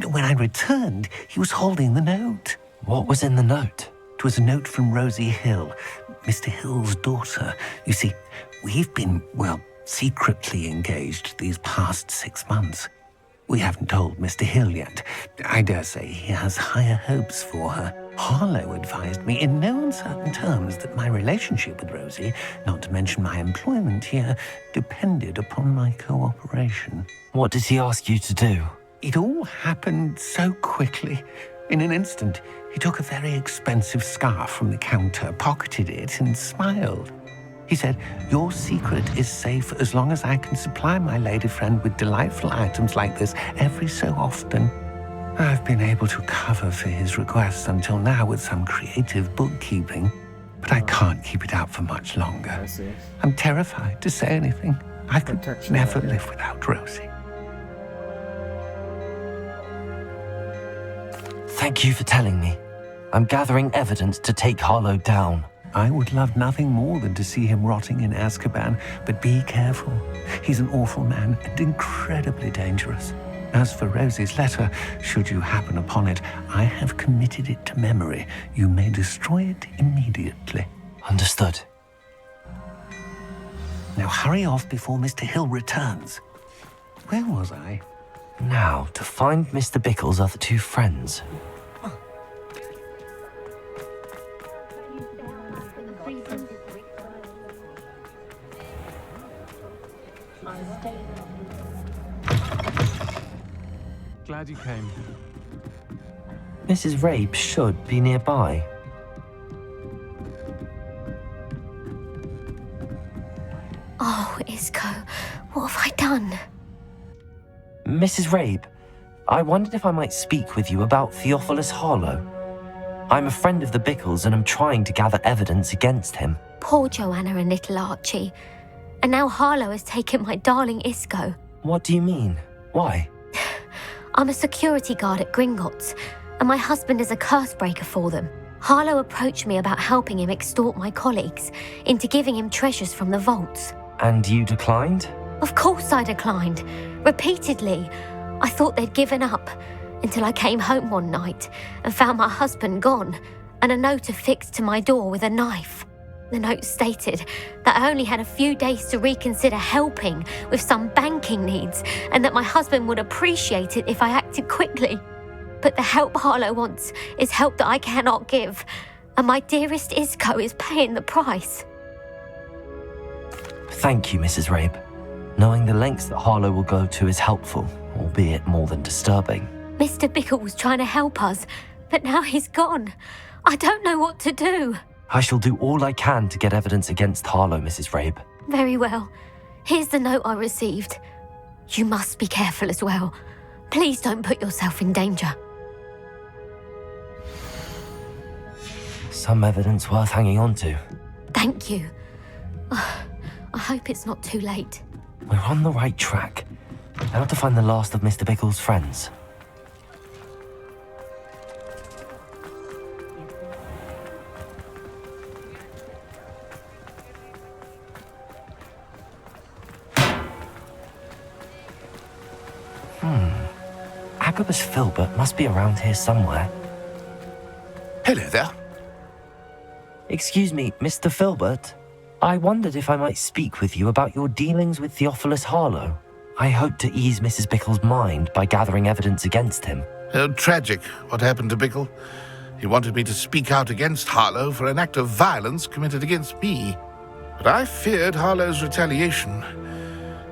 When I returned, he was holding the note. What was in the note? It was a note from Rosie Hill, Mr. Hill's daughter. You see, we've been, secretly engaged these past 6 months. We haven't told Mr. Hill yet. I dare say he has higher hopes for her. Harlow advised me in no uncertain terms that my relationship with Rosie, not to mention my employment here, depended upon my cooperation. What did he ask you to do? It all happened so quickly. In an instant, he took a very expensive scarf from the counter, pocketed it, and smiled. He said, "Your secret is safe as long as I can supply my lady friend with delightful items like this every so often." I've been able to cover for his requests until now with some creative bookkeeping, but I can't keep it up for much longer. I'm terrified to say anything. I could never live without Rosie. Thank you for telling me. I'm gathering evidence to take Harlow down. I would love nothing more than to see him rotting in Azkaban, but be careful. He's an awful man and incredibly dangerous. As for Rosie's letter, should you happen upon it, I have committed it to memory. You may destroy it immediately. Understood. Now hurry off before Mr. Hill returns. Where was I? Now, to find Mr. Bickle's other two friends. Glad you came. Mrs. Rabe should be nearby. Oh, Isco, what have I done? Mrs. Rabe, I wondered if I might speak with you about Theophilus Harlow. I'm a friend of the Bickles and I'm trying to gather evidence against him. Poor Joanna and little Archie. And now Harlow has taken my darling Isco. What do you mean? Why? I'm a security guard at Gringotts, and my husband is a curse breaker for them. Harlow approached me about helping him extort my colleagues into giving him treasures from the vaults. And you declined? Of course I declined. Repeatedly. I thought they'd given up, until I came home one night and found my husband gone, and a note affixed to my door with a knife. The note stated that I only had a few days to reconsider helping with some banking needs, and that my husband would appreciate it if I acted quickly. But the help Harlow wants is help that I cannot give, and my dearest Isco is paying the price. Thank you, Mrs. Rabe. Knowing the lengths that Harlow will go to is helpful, albeit more than disturbing. Mr. Bickle was trying to help us, but now he's gone. I don't know what to do. I shall do all I can to get evidence against Harlow, Mrs. Rabe. Very well. Here's the note I received. You must be careful as well. Please don't put yourself in danger. Some evidence worth hanging on to. Thank you. I hope it's not too late. We're on the right track. Now to find the last of Mr. Bickle's friends. Agabus Filbert must be around here somewhere. Hello there. Excuse me, Mr. Filbert. I wondered if I might speak with you about your dealings with Theophilus Harlow. I hope to ease Mrs. Bickle's mind by gathering evidence against him. Tragic what happened to Bickle. He wanted me to speak out against Harlow for an act of violence committed against me. But I feared Harlow's retaliation,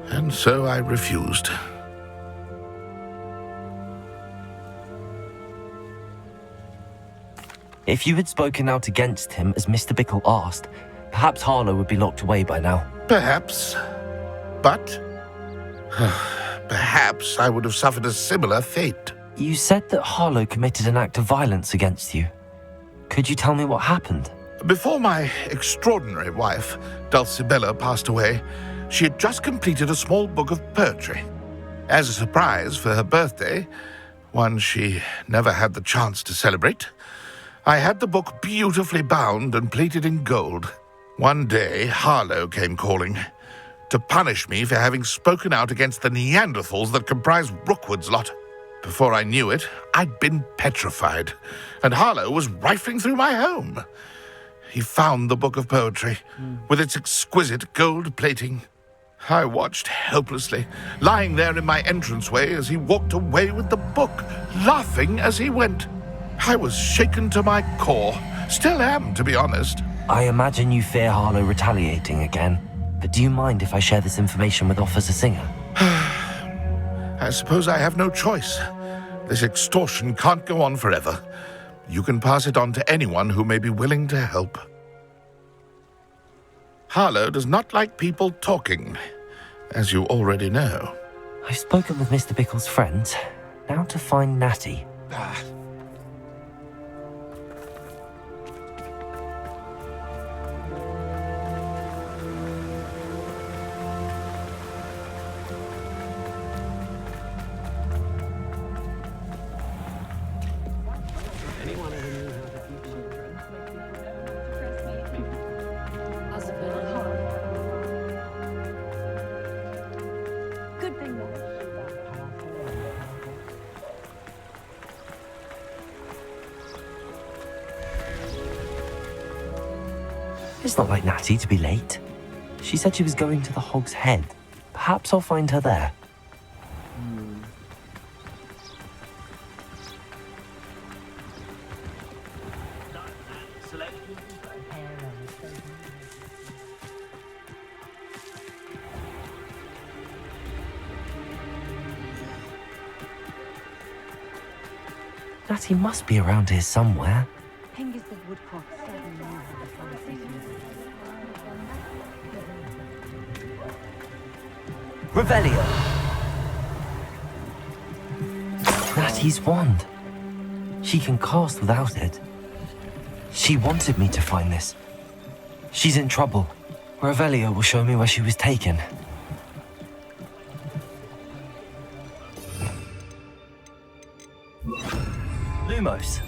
and so I refused. If you had spoken out against him as Mr. Bickle asked, perhaps Harlow would be locked away by now. Perhaps. But perhaps I would have suffered a similar fate. You said that Harlow committed an act of violence against you. Could you tell me what happened? Before my extraordinary wife, Dulcibella, passed away, she had just completed a small book of poetry. As a surprise for her birthday, one she never had the chance to celebrate, I had the book beautifully bound and plated in gold. One day, Harlow came calling to punish me for having spoken out against the Neanderthals that comprise Rookwood's lot. Before I knew it, I'd been petrified, and Harlow was rifling through my home. He found the book of poetry, with its exquisite gold plating. I watched helplessly, lying there in my entranceway as he walked away with the book, laughing as he went. I was shaken to my core. Still am, to be honest. I imagine you fear Harlow retaliating again, but do you mind if I share this information with Officer Singer? I suppose I have no choice. This extortion can't go on forever. You can pass it on to anyone who may be willing to help. Harlow does not like people talking, as you already know. I've spoken with Mr. Bickle's friends. Now to find Natty. It's not like Natty to be late. She said she was going to the Hog's Head. Perhaps I'll find her there. Natty must be around here somewhere. Revelio! Natty's wand. She can cast without it. She wanted me to find this. She's in trouble. Revelio will show me where she was taken. Lumos.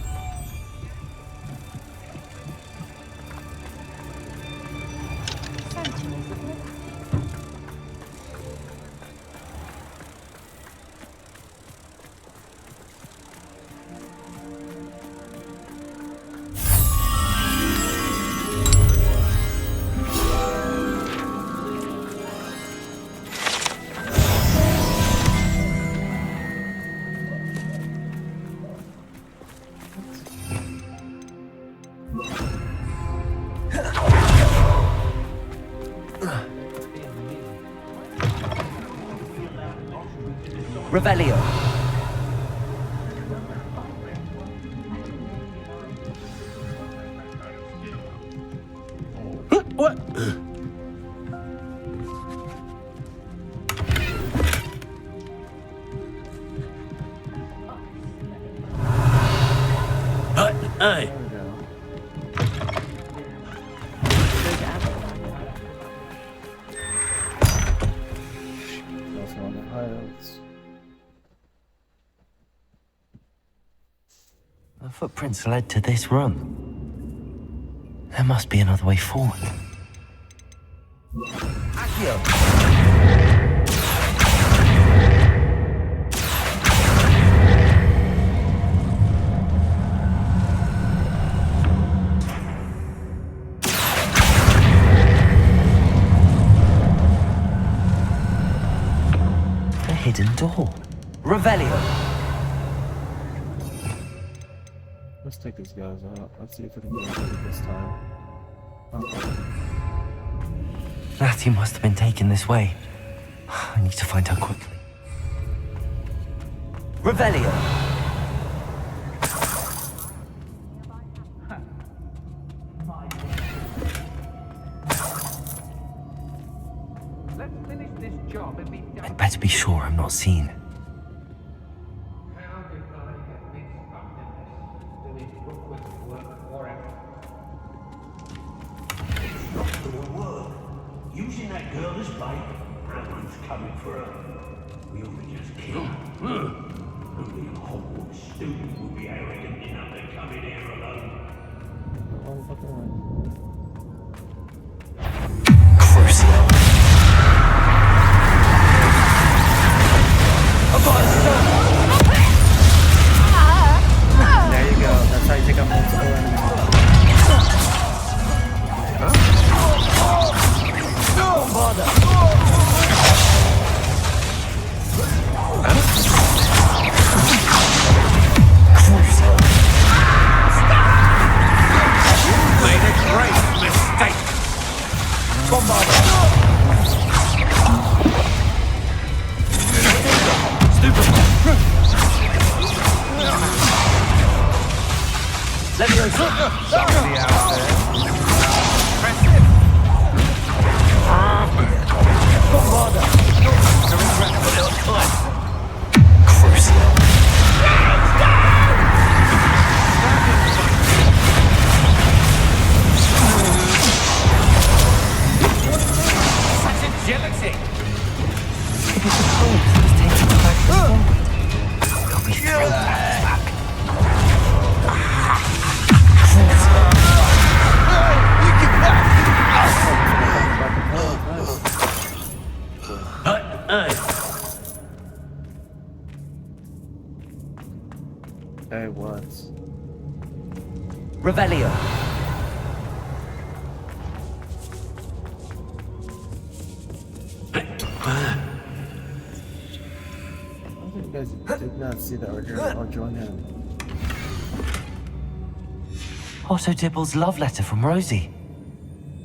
Revelio. What? Hey. There we go. Also on the highlights. The footprints led to this room. There must be another way forward. Accio! A hidden door. Revelio. Let's take these guys out. Let's see if we can get it this time. Okay. Natty must have been taken this way. I need to find her quickly. Revelio. I'd better be sure I'm not seen. Using that girl as bait, no one's coming for her. We ought to just kill her. Only a Hogwarts student would be arrogant enough to come in here alone. There you go. That's how you take out multiple enemies. Don't bother. Made a great mistake. Let me go. Somebody out there. Don't bother. Such agility! It was the sword that was taking the back forward. Got me through that back. Hey, what? Revelio. I think you guys did not see that right here. I'll join in. Otto Dibble's love letter from Rosie.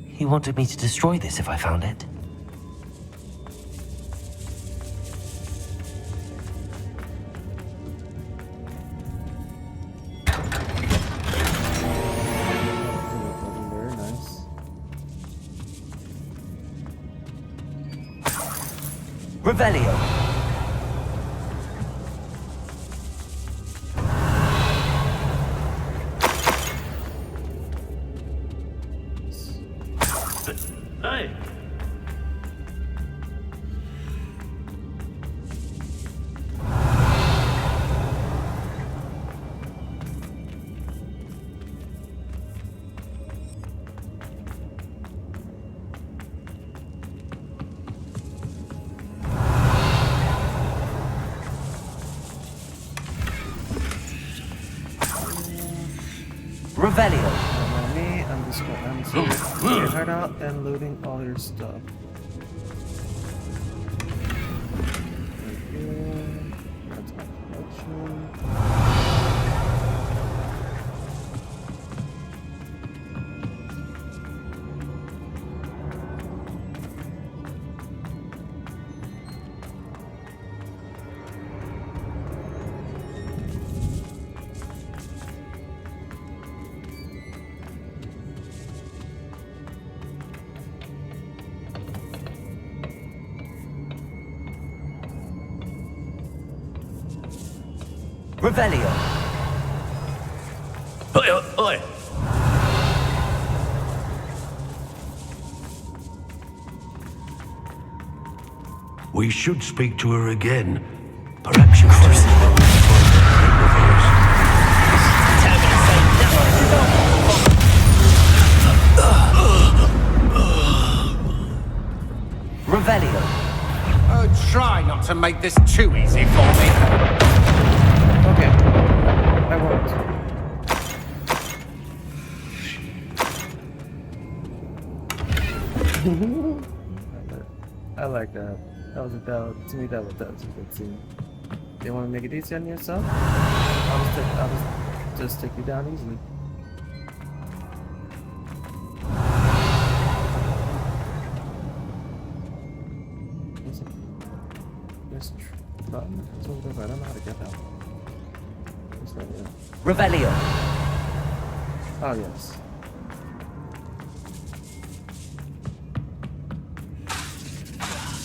He wanted me to destroy this if I found it. Very nice. Revelio. Hey! Revelio. Me, I'm just going to head out and looting all your stuff. Right here. That's my collection. Revelio. Oi, oi! We should speak to her again. Perhaps she'll tell us. Revelio. Oh, try not to make this too easy for me. Okay. I won't. I like that. To me that was a good scene. They want to make it easy on yourself? I'll just take you down easily. This button. I don't know how to get that one. What's that? Yeah. Revelio. Oh yes.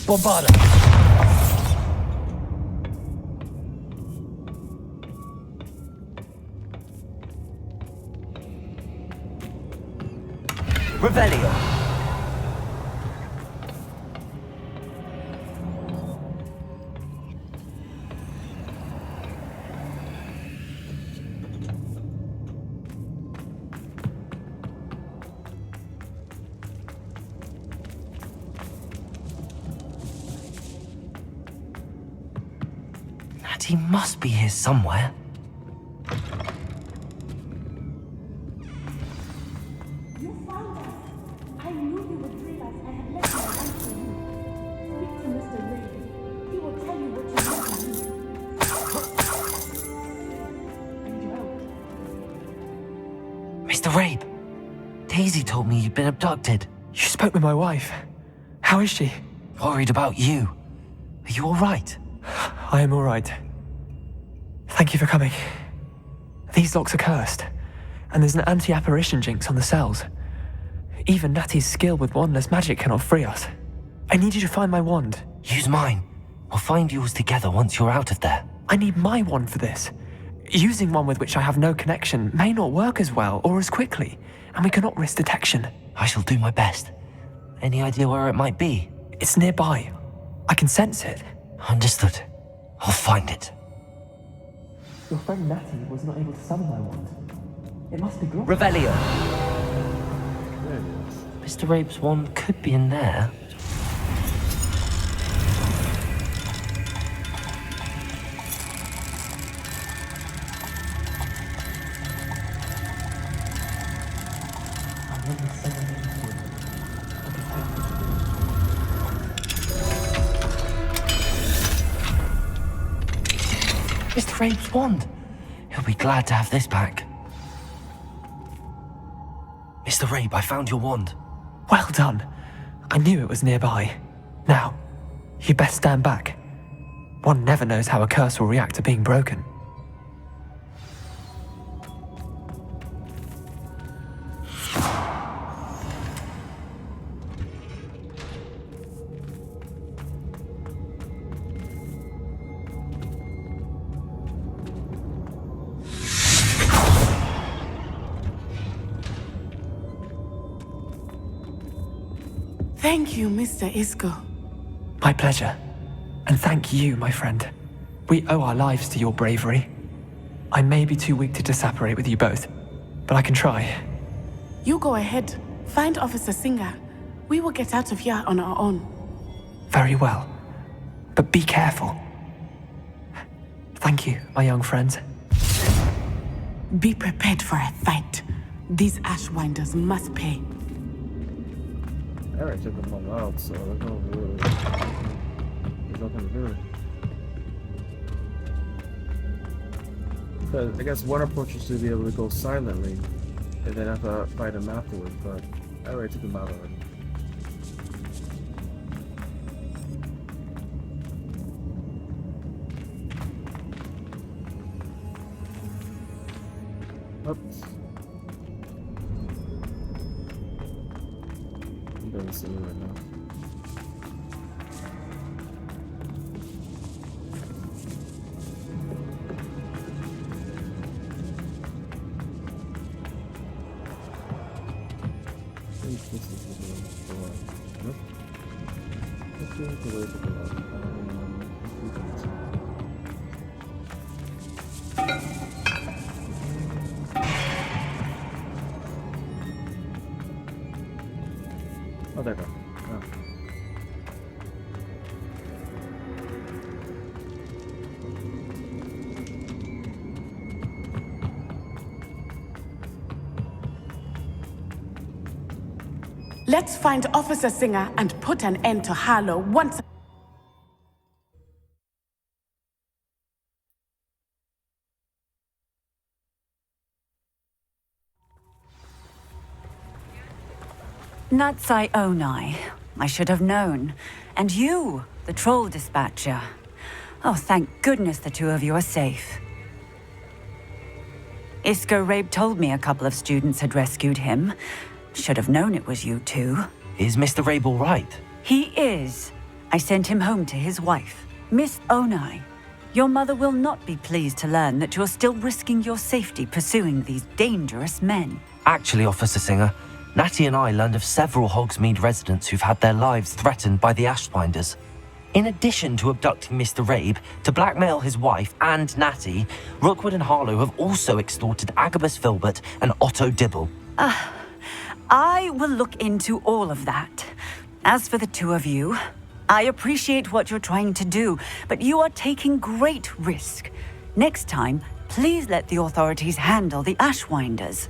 Bombarda. Revelio. He must be here somewhere. You found us. I knew you would bring us. I had left my life for you. Speak to Mr. Ray. He will tell you what you need. Mr. Rabe, Daisy told me you'd been abducted. You spoke with my wife. How is she? Worried about you. Are you all right? I am all right. Thank you for coming. These locks are cursed, and there's an anti-apparition jinx on the cells. Even Natty's skill with wandless magic cannot free us. I need you to find my wand. Use mine. We'll find yours together once you're out of there. I need my wand for this. Using one with which I have no connection may not work as well or as quickly, and we cannot risk detection. I shall do my best. Any idea where it might be? It's nearby. I can sense it. Understood. I'll find it. Your friend Natty was not able to summon my wand. It must be gone. Revelio. Mr. Rabe's wand could be in there. Mr. Rabe's wand. He'll be glad to have this back. Mr. Rabe, I found your wand. Well done. I knew it was nearby. Now, you best stand back. One never knows how a curse will react to being broken. Thank you, Mr. Isco. My pleasure. And thank you, my friend. We owe our lives to your bravery. I may be too weak to disapparate with you both, but I can try. You go ahead. Find Officer Singer. We will get out of here on our own. Very well. But be careful. Thank you, my young friends. Be prepared for a fight. These Ashwinders must pay. I already took them all out, so there's nothing to do. Because I guess one approach is to be able to go silently, and then have to fight them afterwards, but I already took them out already. Oops. He doesn't see me right now. This is the way to go up. Nope. This is the way to go up. Oh, there we go. Oh. Let's find Officer Singer and put an end to Harlow once. Natsai Onai. I should have known. And you, the troll dispatcher. Oh, thank goodness the two of you are safe. Isco Rabe told me a couple of students had rescued him. Should have known it was you two. Is Mr. Rabe all right? He is. I sent him home to his wife, Miss Onai. Your mother will not be pleased to learn that you're still risking your safety pursuing these dangerous men. Actually, Officer Singer, Natty and I learned of several Hogsmeade residents who've had their lives threatened by the Ashwinders. In addition to abducting Mr. Rabe to blackmail his wife and Natty, Rookwood and Harlow have also extorted Agabus Filbert and Otto Dibble. I will look into all of that. As for the two of you, I appreciate what you're trying to do, but you are taking great risk. Next time, please let the authorities handle the Ashwinders.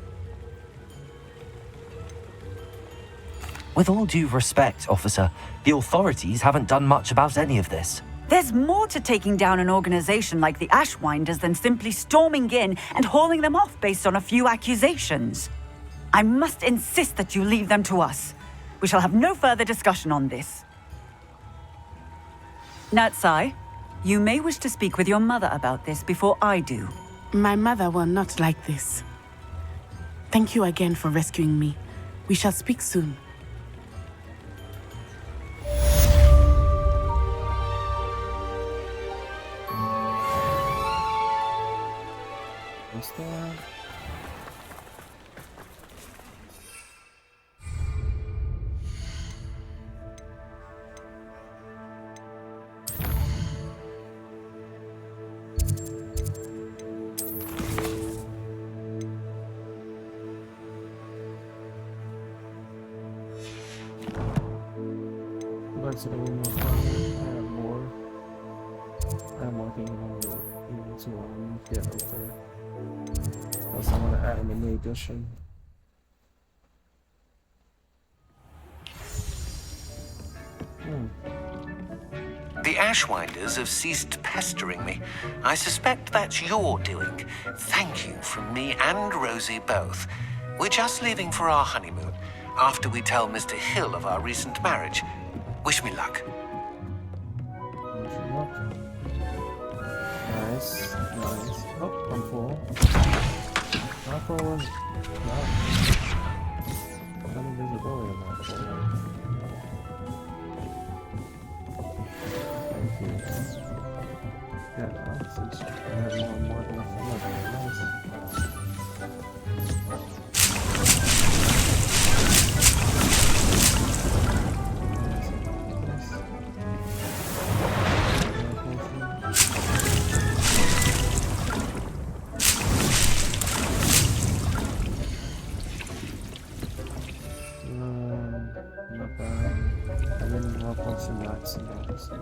With all due respect, officer, the authorities haven't done much about any of this. There's more to taking down an organization like the Ashwinders than simply storming in and hauling them off based on a few accusations. I must insist that you leave them to us. We shall have no further discussion on this. Natsai, you may wish to speak with your mother about this before I do. My mother will not like this. Thank you again for rescuing me. We shall speak soon. What's that? So that we more fun. I have more things to get over. Plus I want to add in a new addition. The Ashwinders have ceased pestering me. I suspect that's your doing. Thank you from me and Rosie both. We're just leaving for our honeymoon after we tell Mr. Hill of our recent marriage. Wish me luck. Nice, nice. Oh, I'm full. Not full. Not invisibility in that full. Thank you. Yeah, now since I have more and more than I feel like nice. Not bad. I didn't love once in max and that, so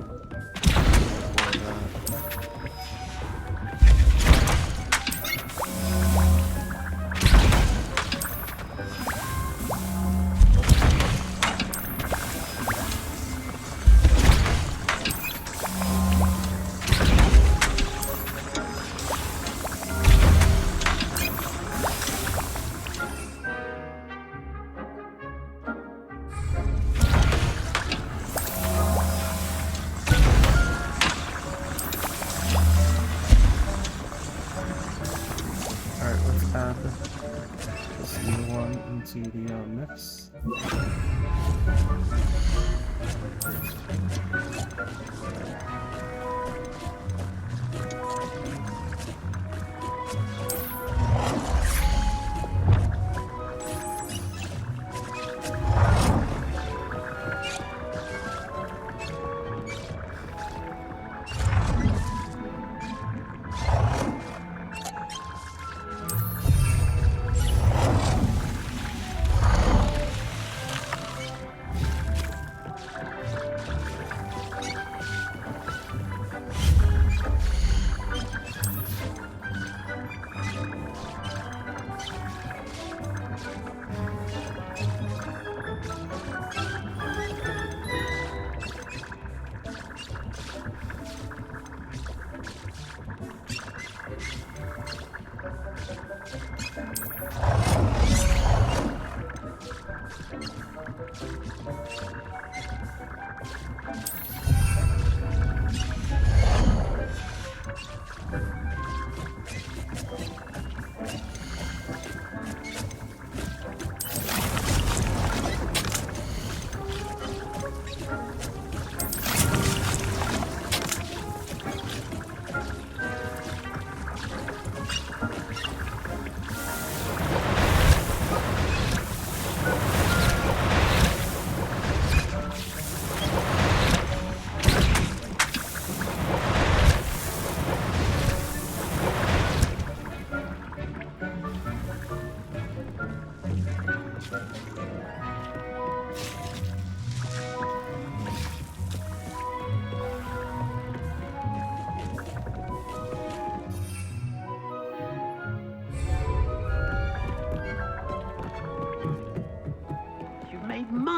to the mix.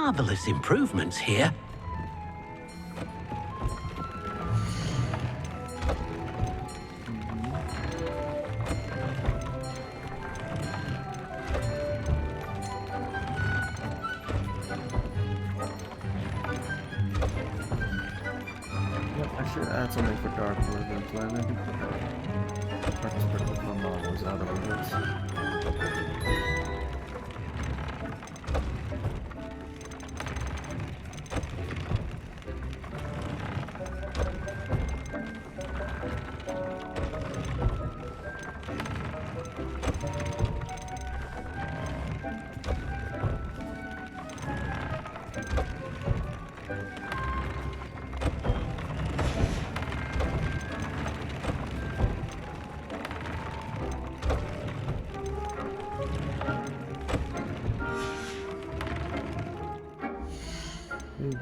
marvelous improvements here. I should add something for dark wizard play, maybe. Practice critical from those other wizards.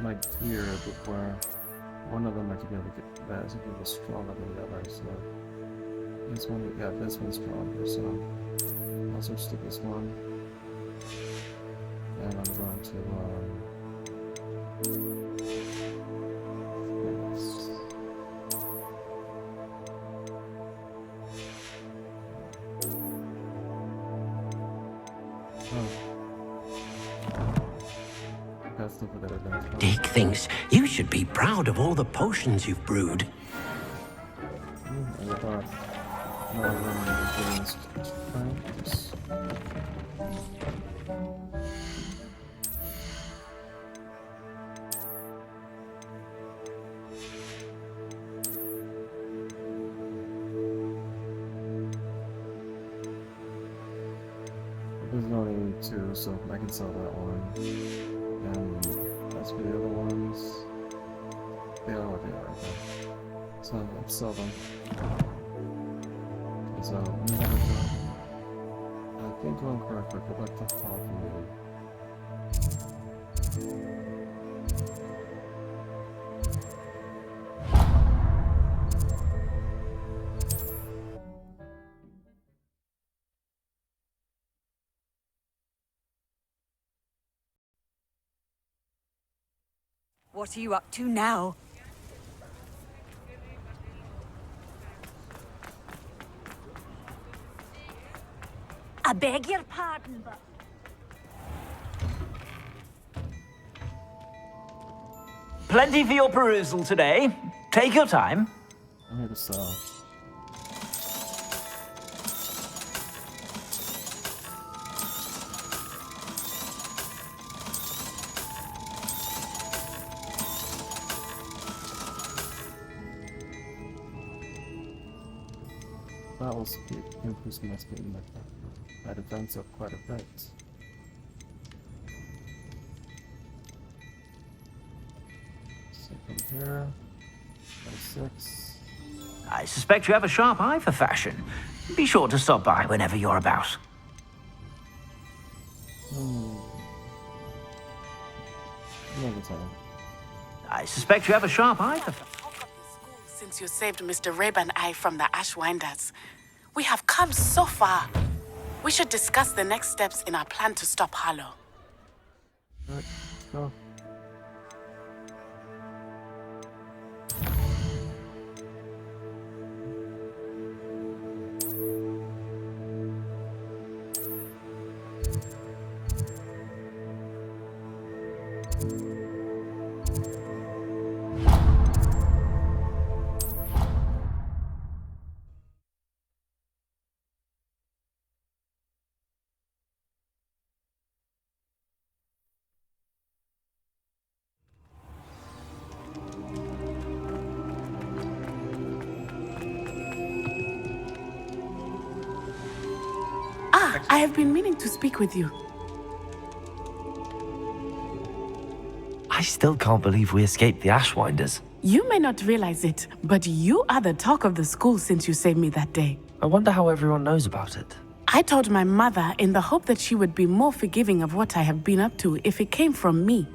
My gear before one of them might be able to get that is a little stronger than the other, so this one, yeah, this one's stronger, so I'll switch to this one, and I'm going to Deek thinks you should be proud of all the potions you've brewed. I thought more of them were doing this. There's only two, so I can sell that one. And as for the other ones, they are what they are, okay. So let's sell them. So, I think I'm correct, but go back to Hogwarts. What are you up to now? I beg your pardon, but... Plenty for your perusal today. Take your time. I'm here to sell. Battle speed increase my speed and my defense up quite a bit. So from here, 6. I suspect you have a sharp eye for fashion. Be sure to stop by whenever you're about. Another time. I suspect you have a sharp eye for fashion. Since you saved Mr. Rabe and I from the Ashwinders, we have come so far. We should discuss the next steps in our plan to stop Harlow. Alright, go. I have been meaning to speak with you. I still can't believe we escaped the Ashwinders. You may not realize it, but you are the talk of the school since you saved me that day. I wonder how everyone knows about it. I told my mother in the hope that she would be more forgiving of what I have been up to if it came from me.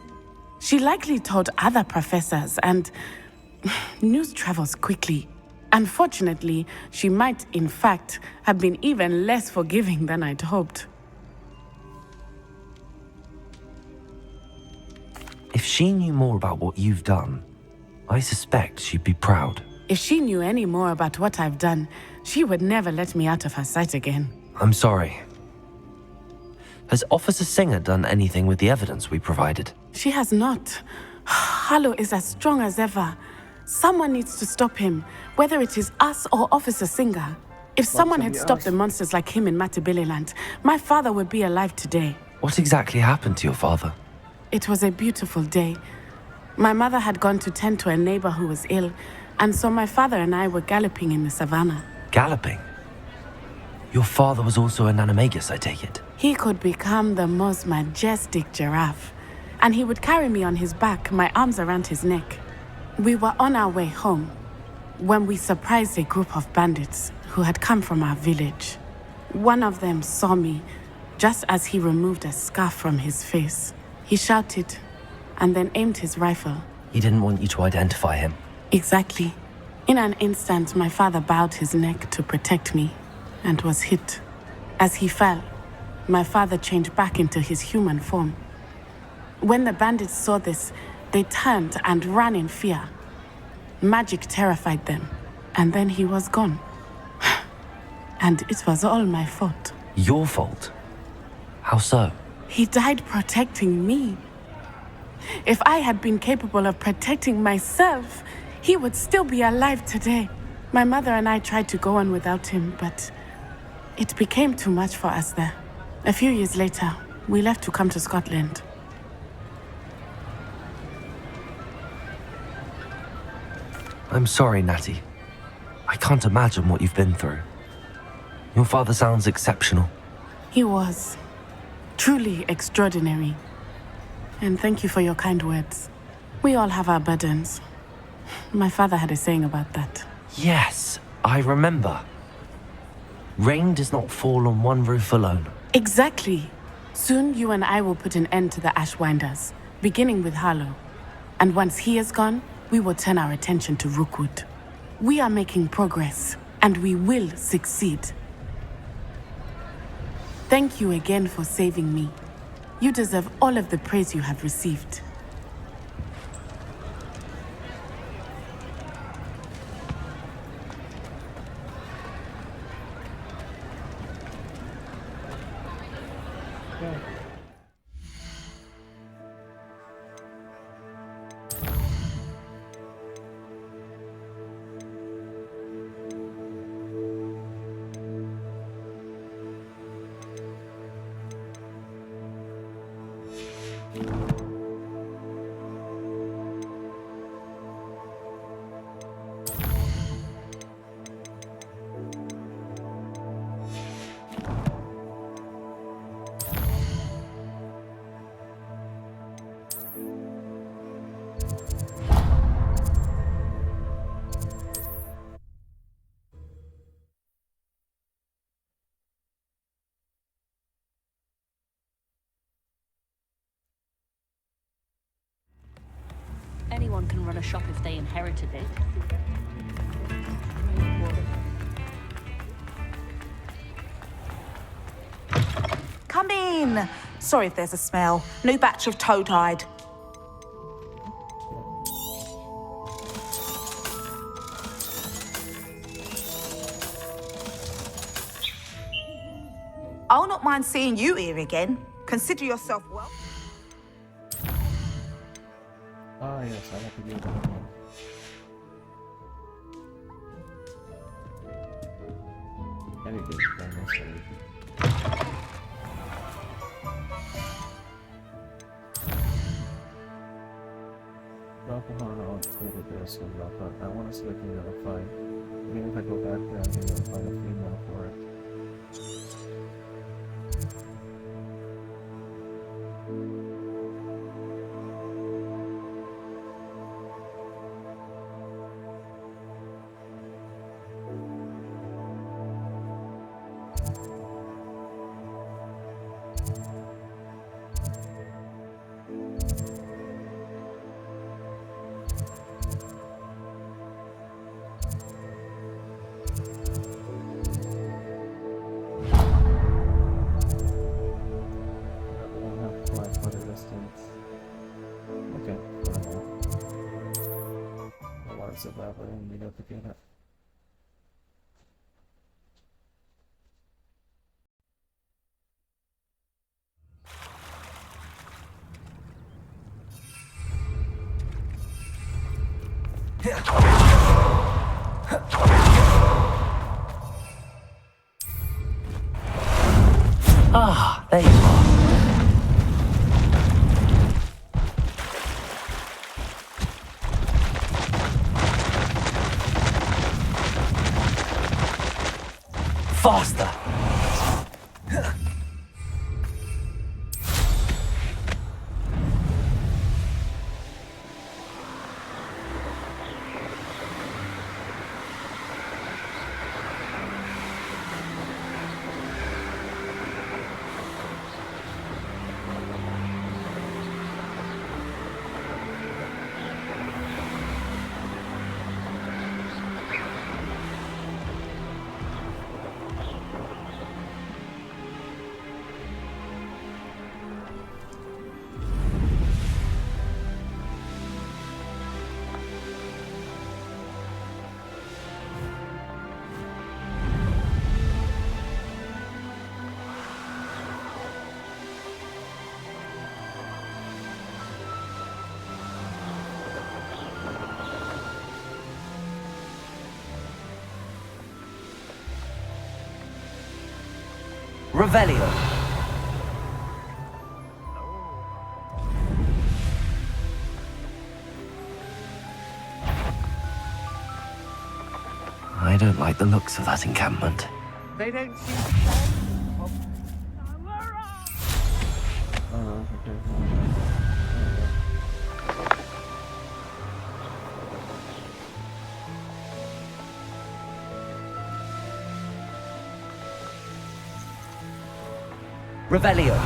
She likely told other professors, and news travels quickly. Unfortunately, she might, in fact, have been even less forgiving than I'd hoped. If she knew more about what you've done, I suspect she'd be proud. If she knew any more about what I've done, she would never let me out of her sight again. I'm sorry. Has Officer Singer done anything with the evidence we provided? She has not. Harlow is as strong as ever. Someone needs to stop him, whether it is us or Officer Singer. If someone had stopped the monsters like him in Matabeleland, my father would be alive today. What exactly happened to your father? It was a beautiful day. My mother had gone to tend to a neighbor who was ill, and so my father and I were galloping in the savannah. Galloping? Your father was also an animagus, I take it? He could become the most majestic giraffe, and he would carry me on his back, my arms around his neck. We were on our way home when we surprised a group of bandits who had come from our village. One of them saw me just as he removed a scarf from his face. He shouted and then aimed his rifle. He didn't want you to identify him. Exactly. In an instant, my father bowed his neck to protect me and was hit. As he fell, my father changed back into his human form. When the bandits saw this, they turned and ran in fear. Magic terrified them, and then he was gone. And it was all my fault. Your fault? How so? He died protecting me. If I had been capable of protecting myself, he would still be alive today. My mother and I tried to go on without him, but it became too much for us there. A few years later, we left to come to Scotland. I'm sorry, Natty. I can't imagine what you've been through. Your father sounds exceptional. He was truly extraordinary. And thank you for your kind words. We all have our burdens. My father had a saying about that. Yes, I remember. Rain does not fall on one roof alone. Exactly. Soon you and I will put an end to the Ashwinders, beginning with Harlow. And once he is gone, we will turn our attention to Rookwood. We are making progress, and we will succeed. Thank you again for saving me. You deserve all of the praise you have received. Anyone can run a shop if they inherited it. Come in! Sorry if there's a smell. New batch of toad-hide. I'll not mind seeing you here again. Consider yourself welcome. Ah, yes, I like to do that. Very good, very nice. Alcohol on food with this one, but I want to see if I can find. Even if I go back there, I can find a female for it. unraveling, you know, to get it. Ah, there you are. Faster! Revelio. I don't like the looks of that encampment. They don't seem to Revelio.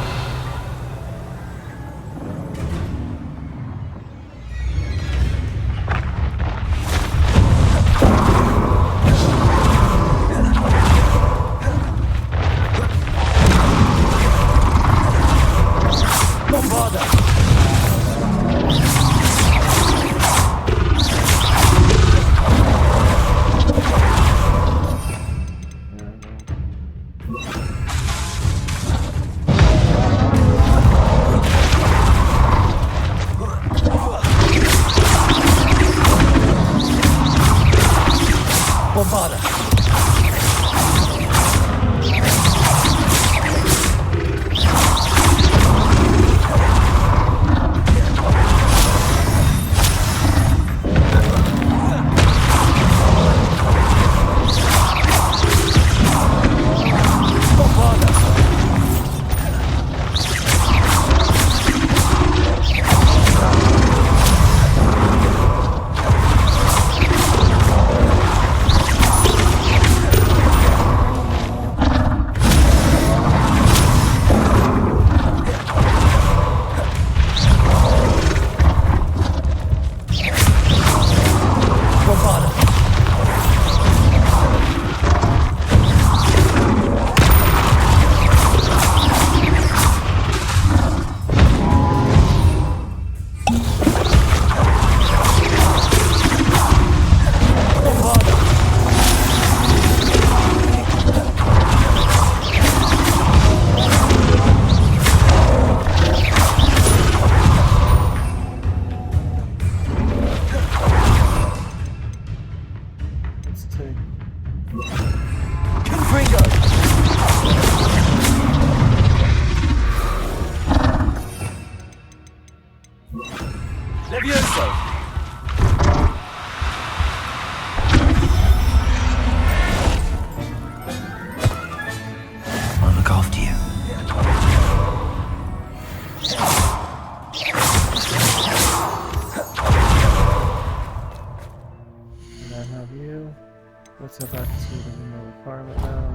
Let's head back to the new apartment now.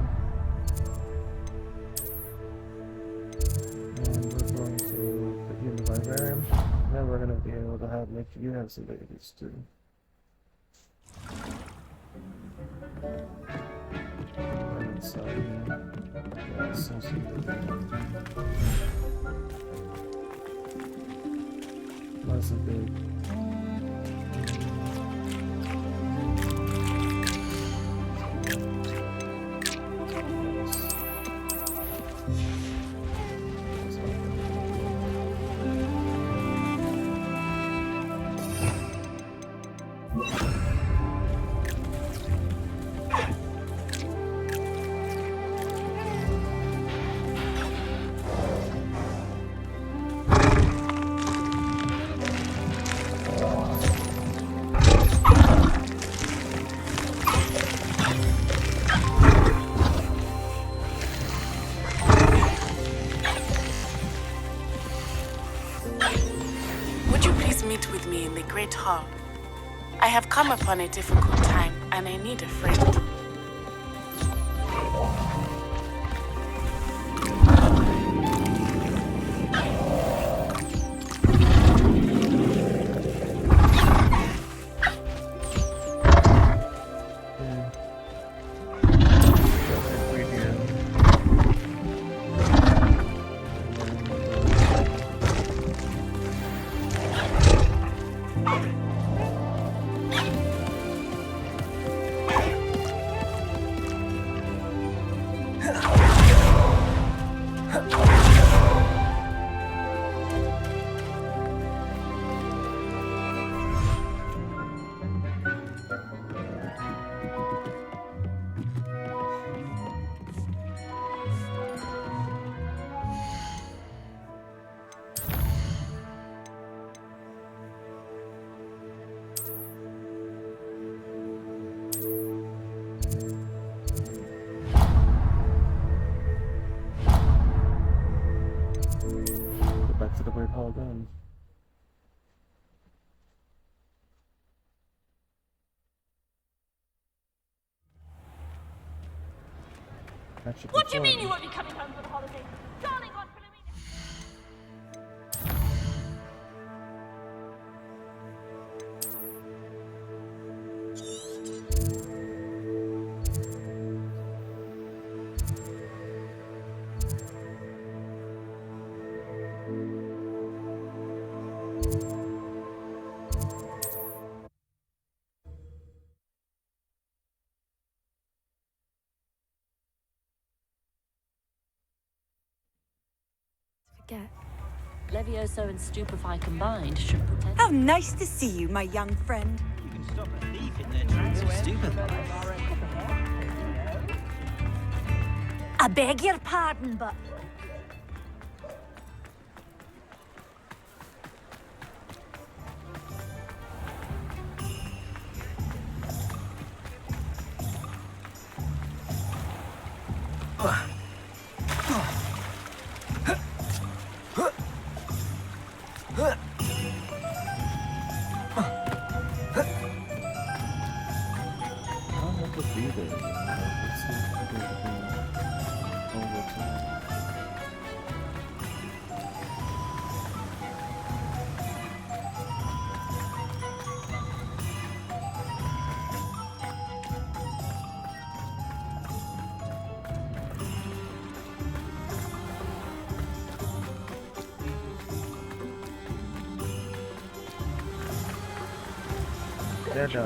And we're going to begin the librarian. Then we're going to be able to make you have some babies too. And so, yeah, so that's a big. me in the Great Hall. I have come upon a difficult time, and I need a friend. Back to the Great Hall again. What do you mean you won't be coming home for the holiday? Darling Aunt Philomena! Forget. Levioso and Stupefy combined should protect. How nice to see you, my young friend. You can stop a thief in their tracks with Stupefy. I beg your pardon, but...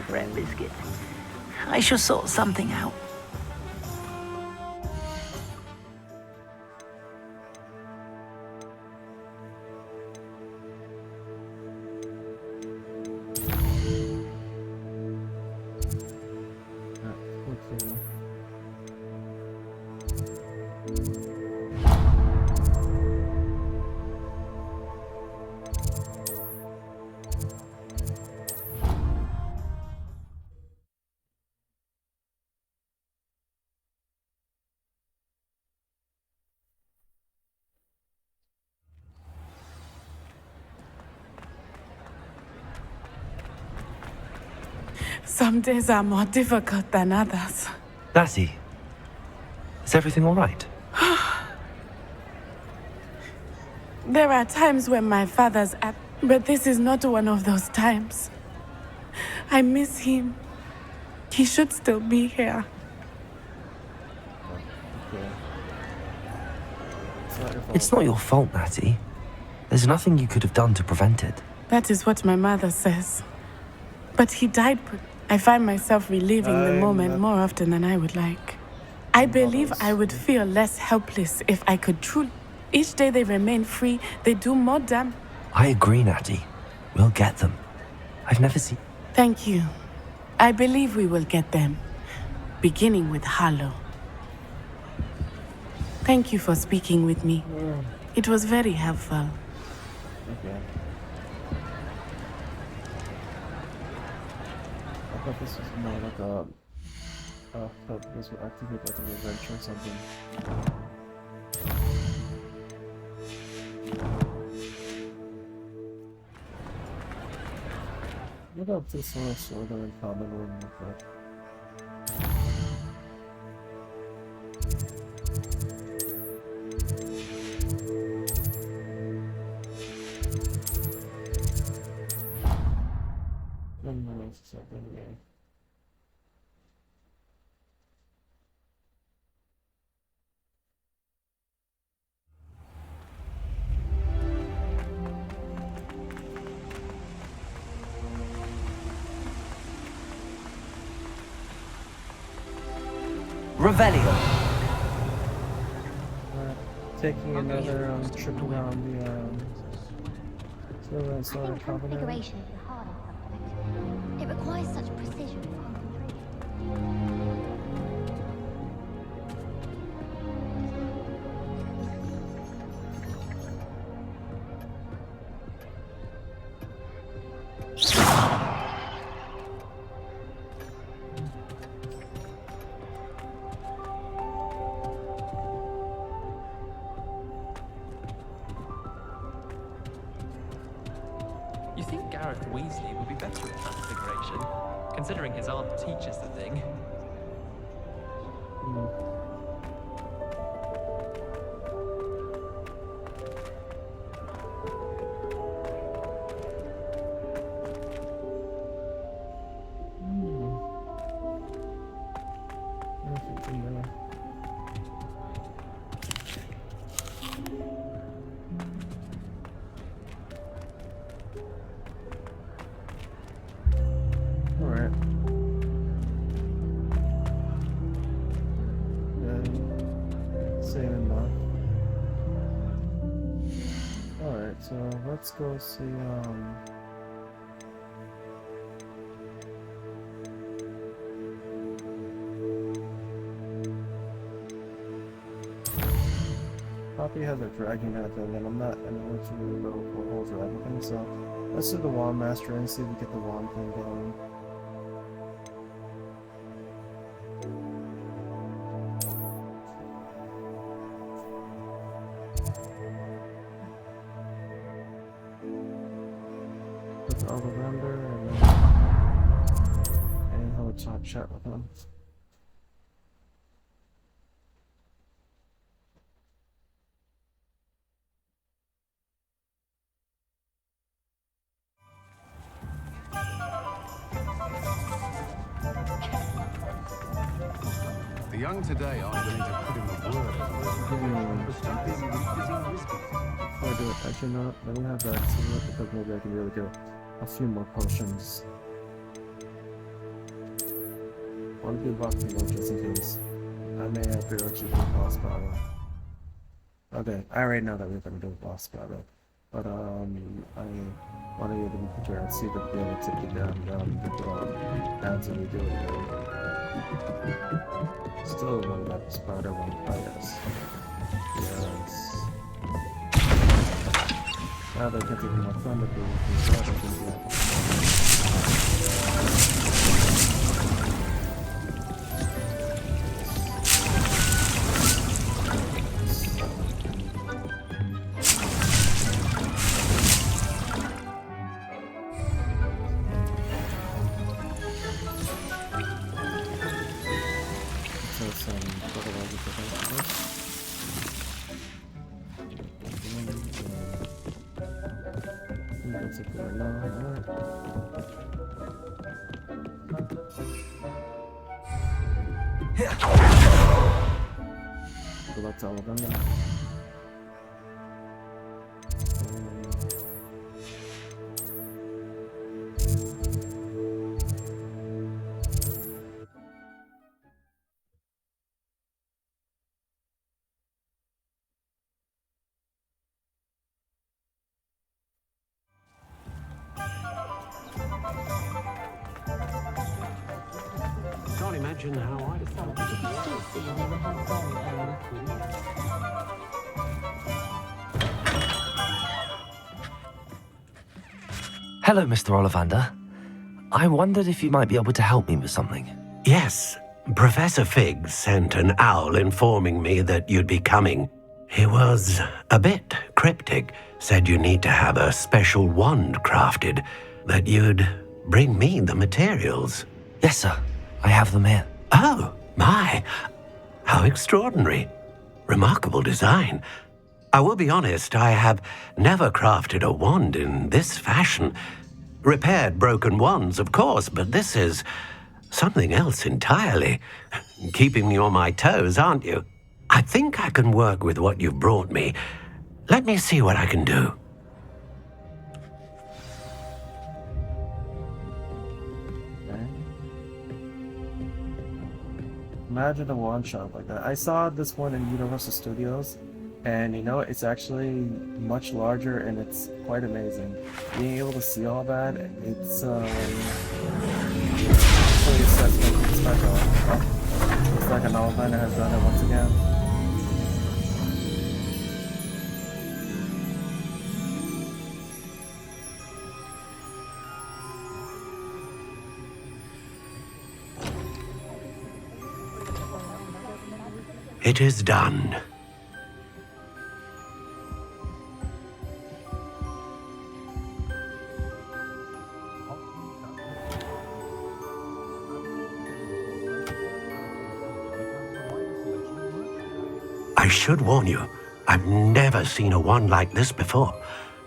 Bread biscuit. I shall sort something out. Some days are more difficult than others. Lassie, is everything all right? There are times when my father's at, but this is not one of those times. I miss him. He should still be here. It's not your fault, Natty. There's nothing you could have done to prevent it. That is what my mother says. But he died. I find myself reliving the moment more often than I would like. I believe I would feel less helpless if I could truly. Each day they remain free, they do more damage. I agree, Natty. We'll get them. I've never seen... Thank you. I believe we will get them. Beginning with Harlow. Thank you for speaking with me. It was very helpful. Okay. I thought this was more like a... I thought this would activate like a revenge or something. What about this one sort of in common room with it? Revelio. Taking another trip around the Slytherin common room. Configuration is the hardest subject. It requires such precision and You think Gareth Weasley would be better at transfiguration, considering his aunt teaches the thing? So let's go see Poppy has a dragon at them, and I'm not anywhere to really go for whole dragon thing, so let's do the wand master and see if we get the wand thing going. Chat with him. The young today aren't willing to put in the work. Actually, no, let me have that too, because maybe I can really get a few more potions. I'll do box reload just in case. I may have to actually do boss battle. Okay, I already know that we're gonna do a boss battle. But I want to get in the picture and see if I can be able to take it down to redo it. Still one about the spider one. Oh yes. Yes. Now they can take my thunder boot. Good luck to all of them. Can't imagine how I'd have felt. Hello, Mr. Ollivander. I wondered if you might be able to help me with something. Yes, Professor Fig sent an owl informing me that you'd be coming. He was a bit cryptic, said you need to have a special wand crafted, that you'd bring me the materials. Yes, sir. I have them here. Oh, my. How extraordinary. Remarkable design. I will be honest, I have never crafted a wand in this fashion. Repaired broken wands, of course, but this is something else entirely. Keeping me on my toes, aren't you? I think I can work with what you've brought me. Let me see what I can do. Imagine a wand shop like that. I saw this one in Universal Studios, and you know, it's actually much larger and it's quite amazing. Being able to see all that, it's really sets something special. Looks like an Oliviner has done it once again. It is done. I should warn you, I've never seen a wand like this before.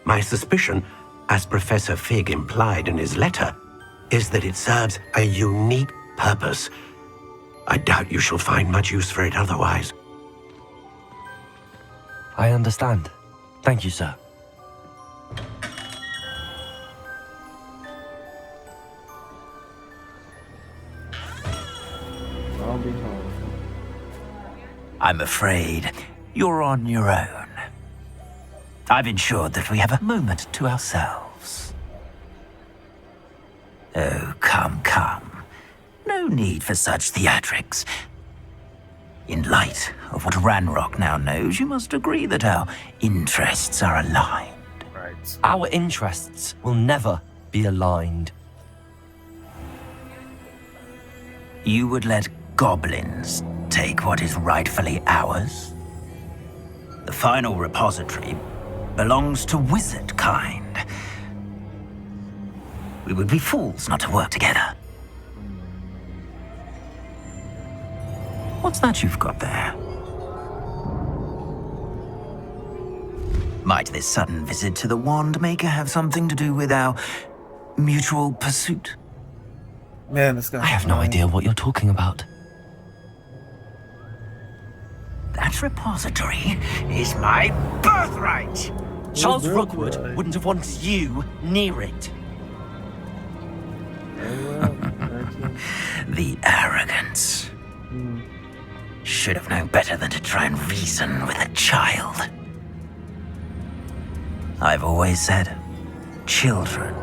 My suspicion, as Professor Fig implied in his letter, is that it serves a unique purpose. I doubt you shall find much use for it otherwise. I understand. Thank you, sir. I'll be home. I'm afraid you're on your own. I've ensured that we have a moment to ourselves. Oh, come, come. No need for such theatrics. In light of what Ranrock now knows, you must agree that our interests are aligned. Right. Our interests will never be aligned. You would let goblins take what is rightfully ours? The final repository belongs to wizard kind. We would be fools not to work together. What's that you've got there? Might this sudden visit to the Wand Maker have something to do with our mutual pursuit? Man, this guy. I have no idea what you're talking about. That repository is my birthright! Charles Rookwood wouldn't have wanted you near it. The arrogance. Should have known better than to try and reason with a child. I've always said, children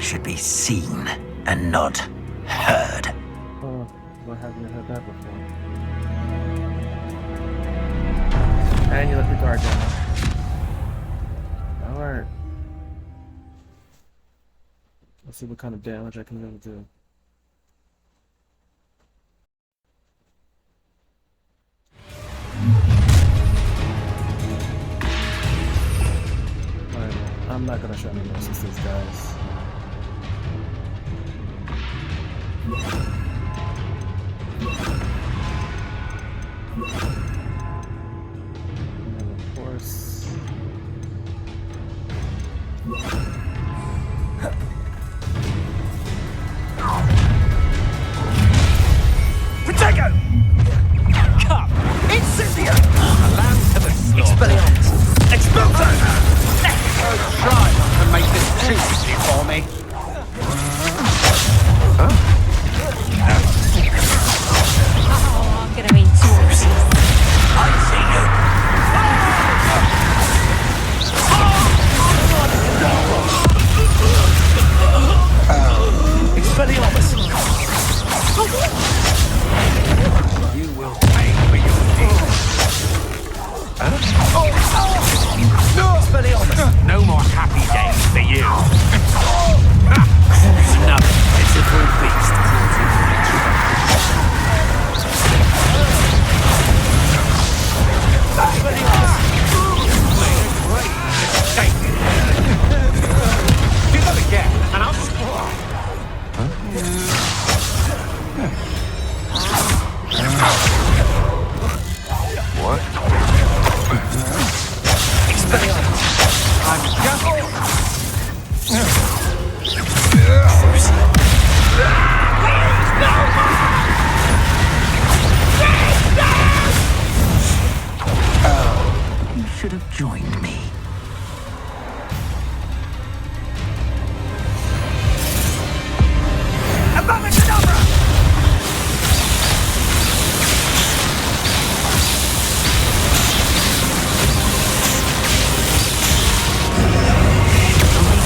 should be seen and not heard. Oh, why haven't you heard that before? And you left your guard down. Alright. Let's see what kind of damage I can really do. Alright, I'm not gonna show any mercy to these guys. And of course... Protego! Come! Incendio! A lamb to the slaughter. Expelliarmus! Expulso! Oh, try not to make this too easy for me. Oh, I'm gonna eat two of these. I see you! Expelliarmus! You will pay for your deeds. Expelliarmus! No more happy days for you. Another pitiful beast brought into Expelliarmus! Made a great mistake. Do that again, and I'll... should have joined me.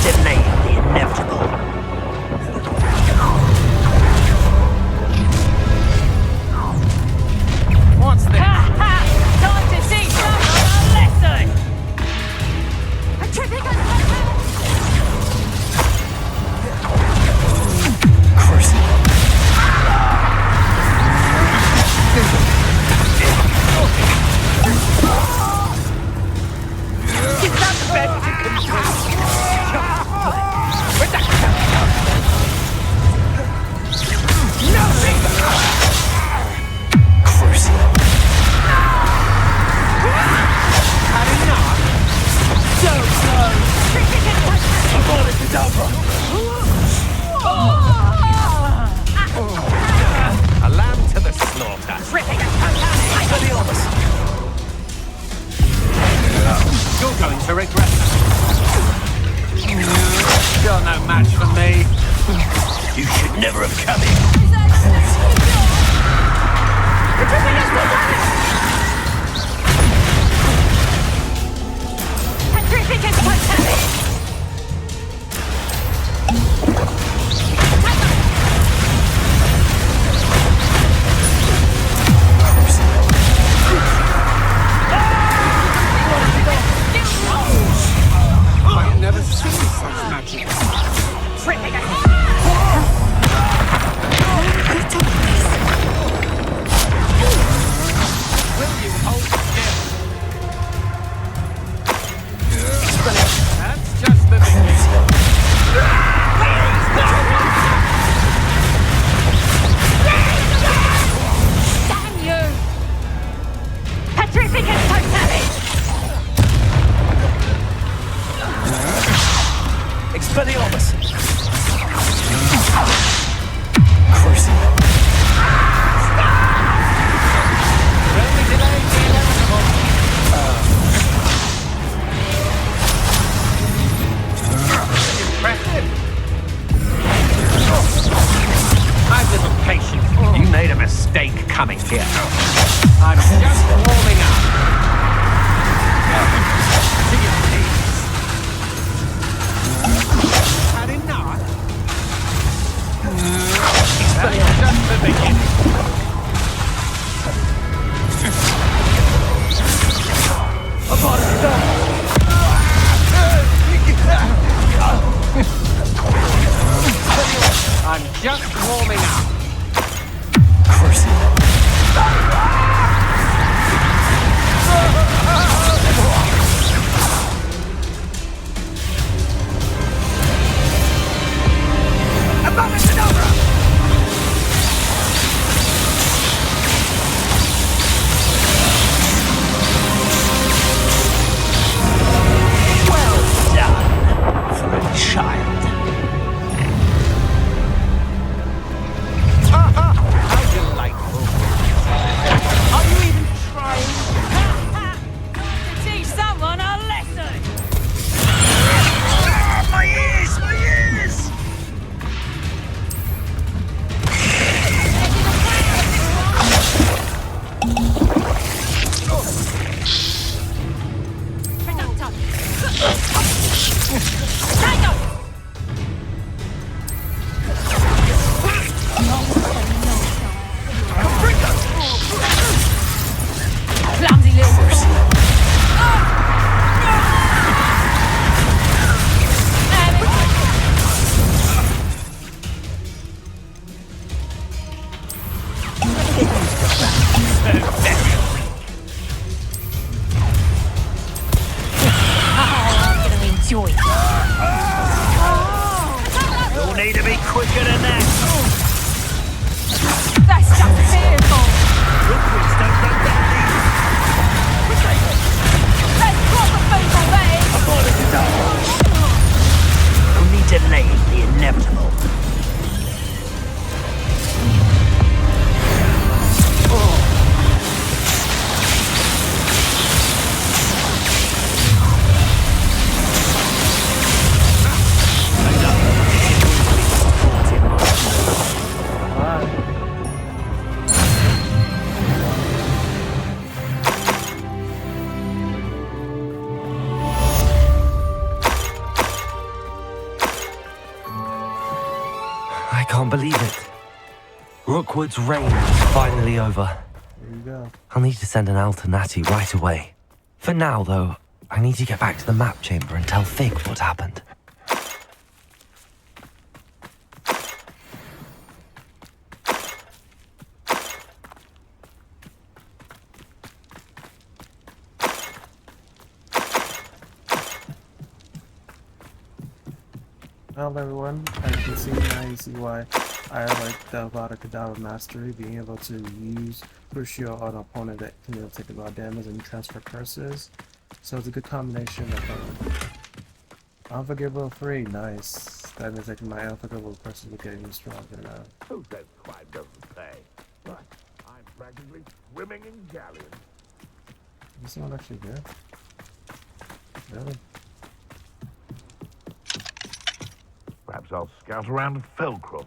Delay the inevitable. What's this? Time to teach someone a lesson! A tripping Is that best you can do? A lamb to the slaughter. You're going to regret that. You're no match for me. You should never have come in. I've never seen such magic. Will you hold still? That's just the beginning. Damn you! Petrificus totalis! Expelliarmus! Only delay the inevitable. Impressive. I've little patience. You made a mistake coming here. I'm just warming up. To your knees. Had enough? That's just the beginning. I'm just warming up. Well done for a child. How delightful. Are you even trying? To teach someone a lesson! My ears! My ears! Clumsy little fool! I'm gonna enjoy it. You'll need to be quicker than that. That's just fearful! Rookies don't run down easy. Let's cross the people, that is! Only delaying the inevitable. can't believe it. Rookwood's reign is finally over. There you go. I'll need to send an alternati right away. For now, though, I need to get back to the map chamber and tell Fig what happened. Well, everyone, as you can see now, you see why I like the Avada Kedavra Mastery, being able to use Crucio on an opponent that can take a lot of damage and transfer curses. So it's a good combination of Unforgivable 3, nice. That means like my Unforgivable curses will get even stronger now. Who says crime doesn't pay? But I'm practically swimming in galleons. Is this one actually good? Really? Perhaps I'll scout around Felcroft.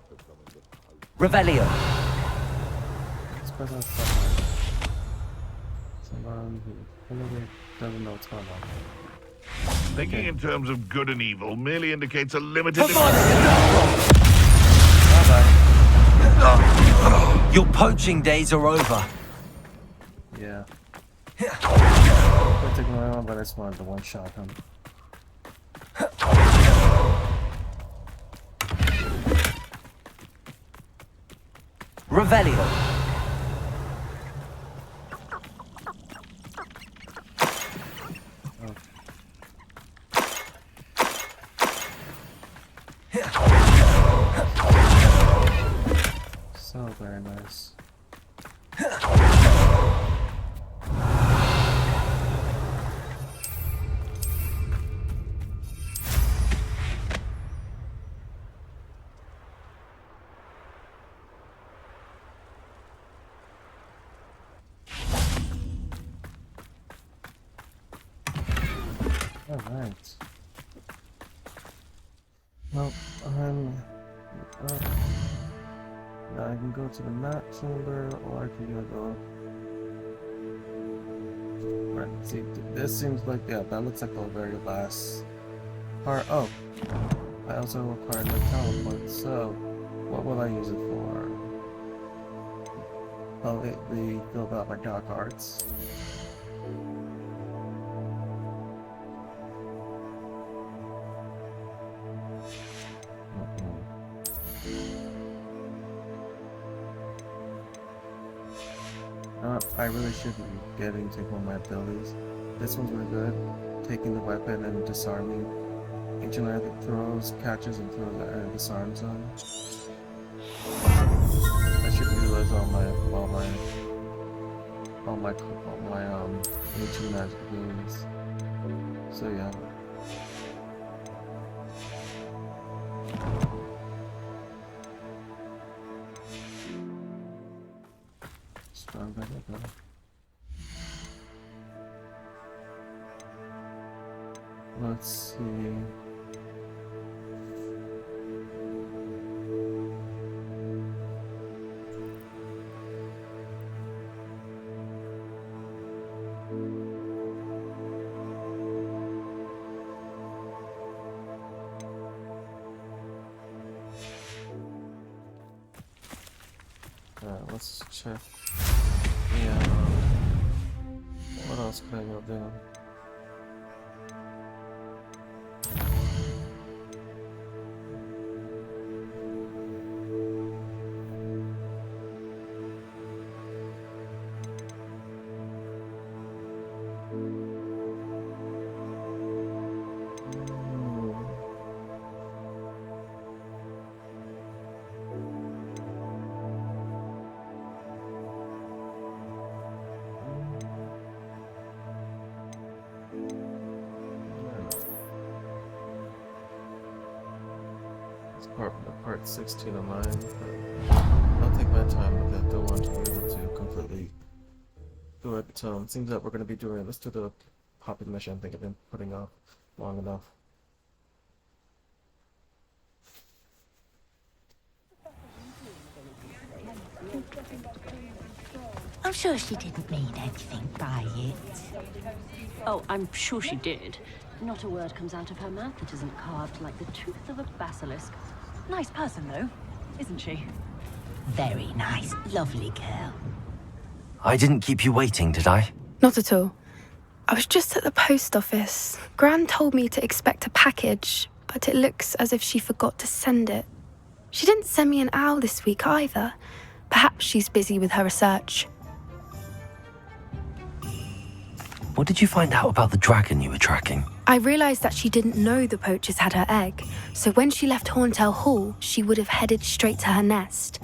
Revelio. This person's someone. Someone who really doesn't know what's going on. Thinking in terms of good and evil merely indicates a limited... Your poaching days are over. Yeah. It took me long, but I just wanted to one-shot him. Revelio. So very nice. Alright. Well, now I can go to the map chamber, or I can go. Right, see, this seems like, yeah, that looks like the very last part. Oh, I also require no teleport, so what will I use it for? Oh, the build out my dark arts. I really should be getting to one of my abilities. This one's really good. Taking the weapon and disarming. Ancient Land that throws, catches, and throws and disarms them. I should utilize all my ancient magic abilities. So yeah. Strong back up now. Let's see. Let's check. Yeah. What else could I go do? Part 16 of mine. I'll take my time with it. Don't want to be able to completely do it. So it seems that we're going to be doing it. Let's do the popping mission. I think I've been putting off long enough. I'm sure she didn't mean anything by it. Oh, I'm sure she did. Not a word comes out of her mouth that isn't carved like the tooth of a basilisk. Nice person, though. isn't she? Very nice, lovely girl. I didn't keep you waiting, did I? Not at all. I was just at the post office. Gran told me to expect a package, but it looks as if she forgot to send it. She didn't send me an owl this week either. Perhaps she's busy with her research. What did you find out about the dragon you were tracking? I realized that she didn't know the poachers had her egg, so when she left Horntail Hall, she would have headed straight to her nest.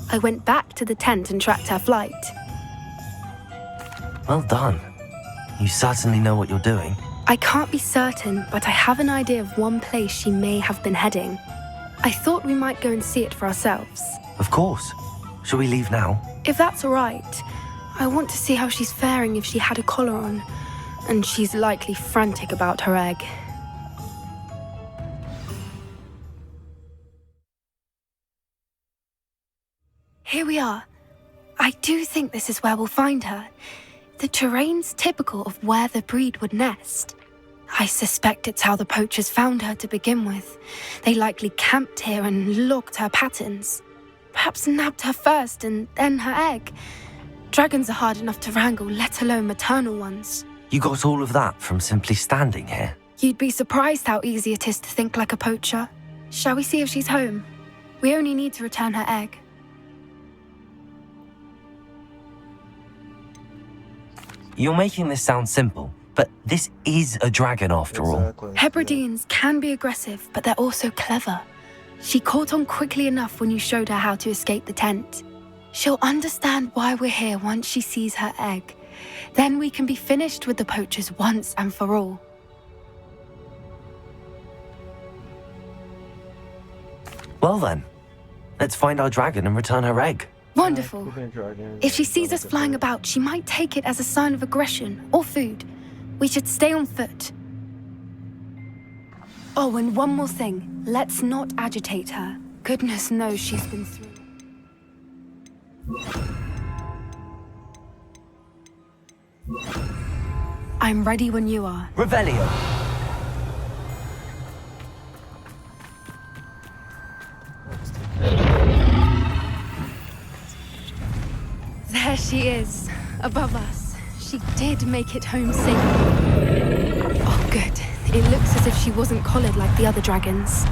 I went back to the tent and tracked her flight. Well done. You certainly know what you're doing. I can't be certain, but I have an idea of one place she may have been heading. I thought we might go and see it for ourselves. Of course. Shall we leave now? If that's all right, I want to see how she's faring if she had a collar on, and she's likely frantic about her egg. Here we are. I do think this is where we'll find her. The terrain's typical of where the breed would nest. I suspect it's how the poachers found her to begin with. They likely camped here and logged her patterns. Perhaps nabbed her first and then her egg. Dragons are hard enough to wrangle, let alone maternal ones. You got all of that from simply standing here? You'd be surprised how easy it is to think like a poacher. Shall we see if she's home? We only need to return her egg. You're making this sound simple, but this is a dragon after all. Hebrideans can be aggressive, but they're also clever. She caught on quickly enough when you showed her how to escape the tent. She'll understand why we're here once she sees her egg. Then we can be finished with the poachers once and for all. Well then, let's find our dragon and return her egg. Wonderful. If she sees us flying about, she might take it as a sign of aggression or food. We should stay on foot. Oh, and one more thing. Let's not agitate her. Goodness knows she's been through. I'm ready when you are. Revelio. There she is, above us. She did make it home safely. Oh, good. It looks as if she wasn't collared like the other dragons.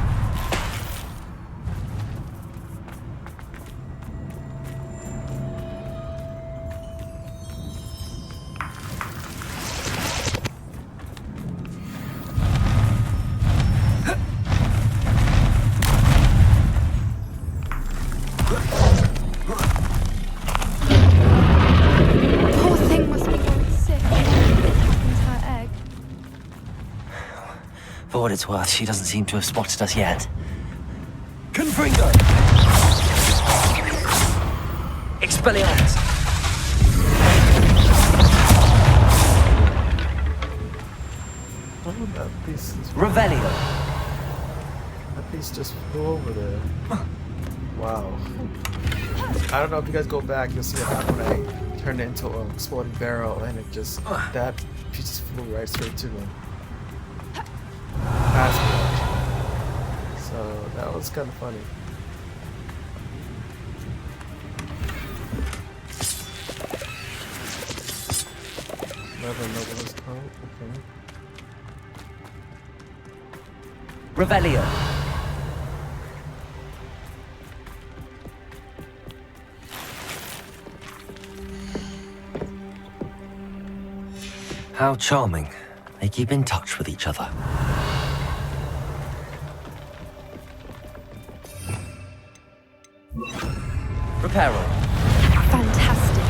For what it's worth, she doesn't seem to have spotted us yet. Confringo! Expelliarmus! Oh, that piece is... Revelio! That piece just flew over there. Wow. I don't know if you guys go back, you'll see what happened when I turned it into an exploding barrel, and it just... that piece just flew right straight to me. So that was kind of funny. Another novelist coat, okay. Revelio. How charming. They keep in touch with each other. Reparo. Fantastic.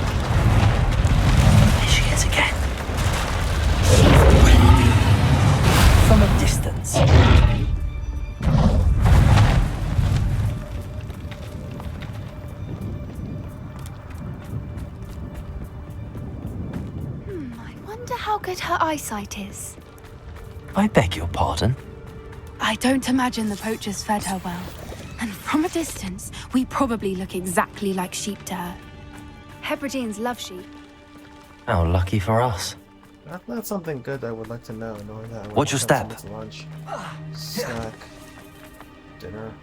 There she is again. She's brilliant. From a distance. I wonder how good her eyesight is. I beg your pardon? I don't imagine the poachers fed her well. And from a distance, we probably look exactly like sheep to her. Hebrideans love sheep. How lucky for us. That's something good I would like to know, knowing that. What's your step? Lunch, snack, dinner.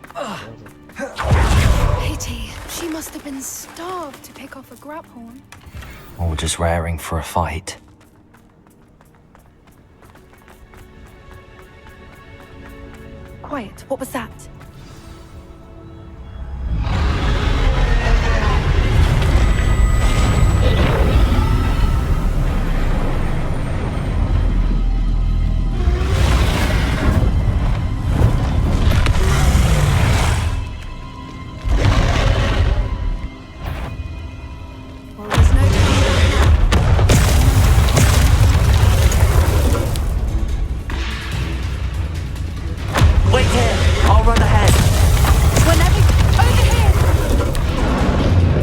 Pity. She must have been starved to pick off a grabhorn. Or just raring for a fight. Quiet. What was that? Wait here! I'll run ahead. Whenever... Over here!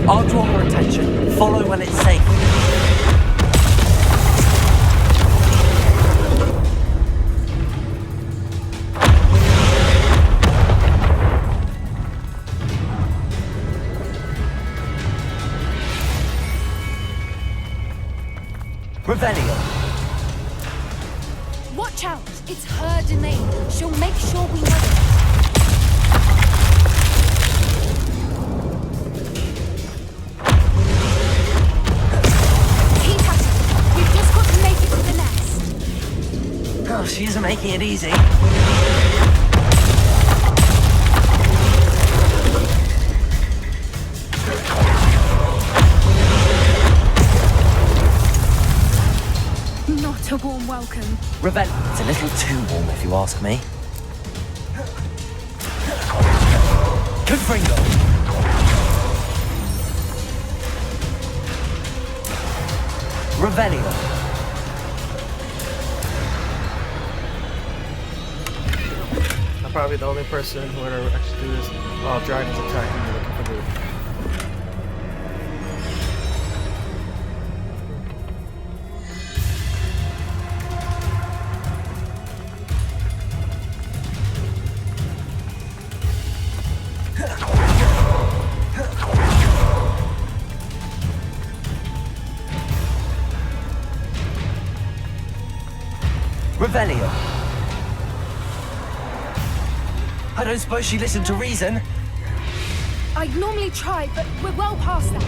I'll draw her attention. Follow when it's safe. Revelio. Watch out! It's her domain. She'll make sure we know it. Keep at it. We've just got to make it to the nest. Oh, she isn't making it easy. Not a warm welcome. Revelio. It's a little too warm if you ask me. Confringo. Revelio. I'm probably the only person who would ever actually do this. Oh, dragons attacking me looking for loot. Revelio. I don't suppose she listened to reason. I'd normally try, but we're well past that.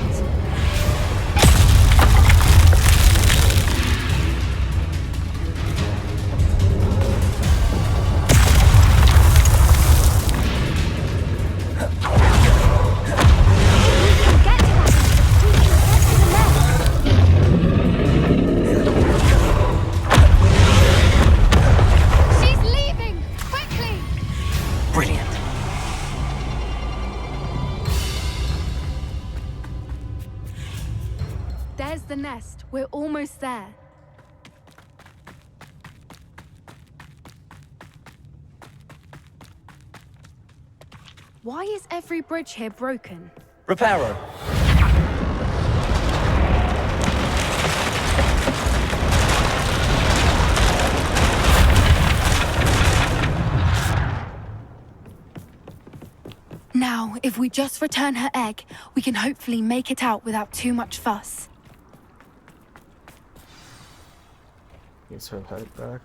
There's the nest. We're almost there. Why is every bridge here broken? Reparo. Now, if we just return her egg, we can hopefully make it out without too much fuss. Gets her head back.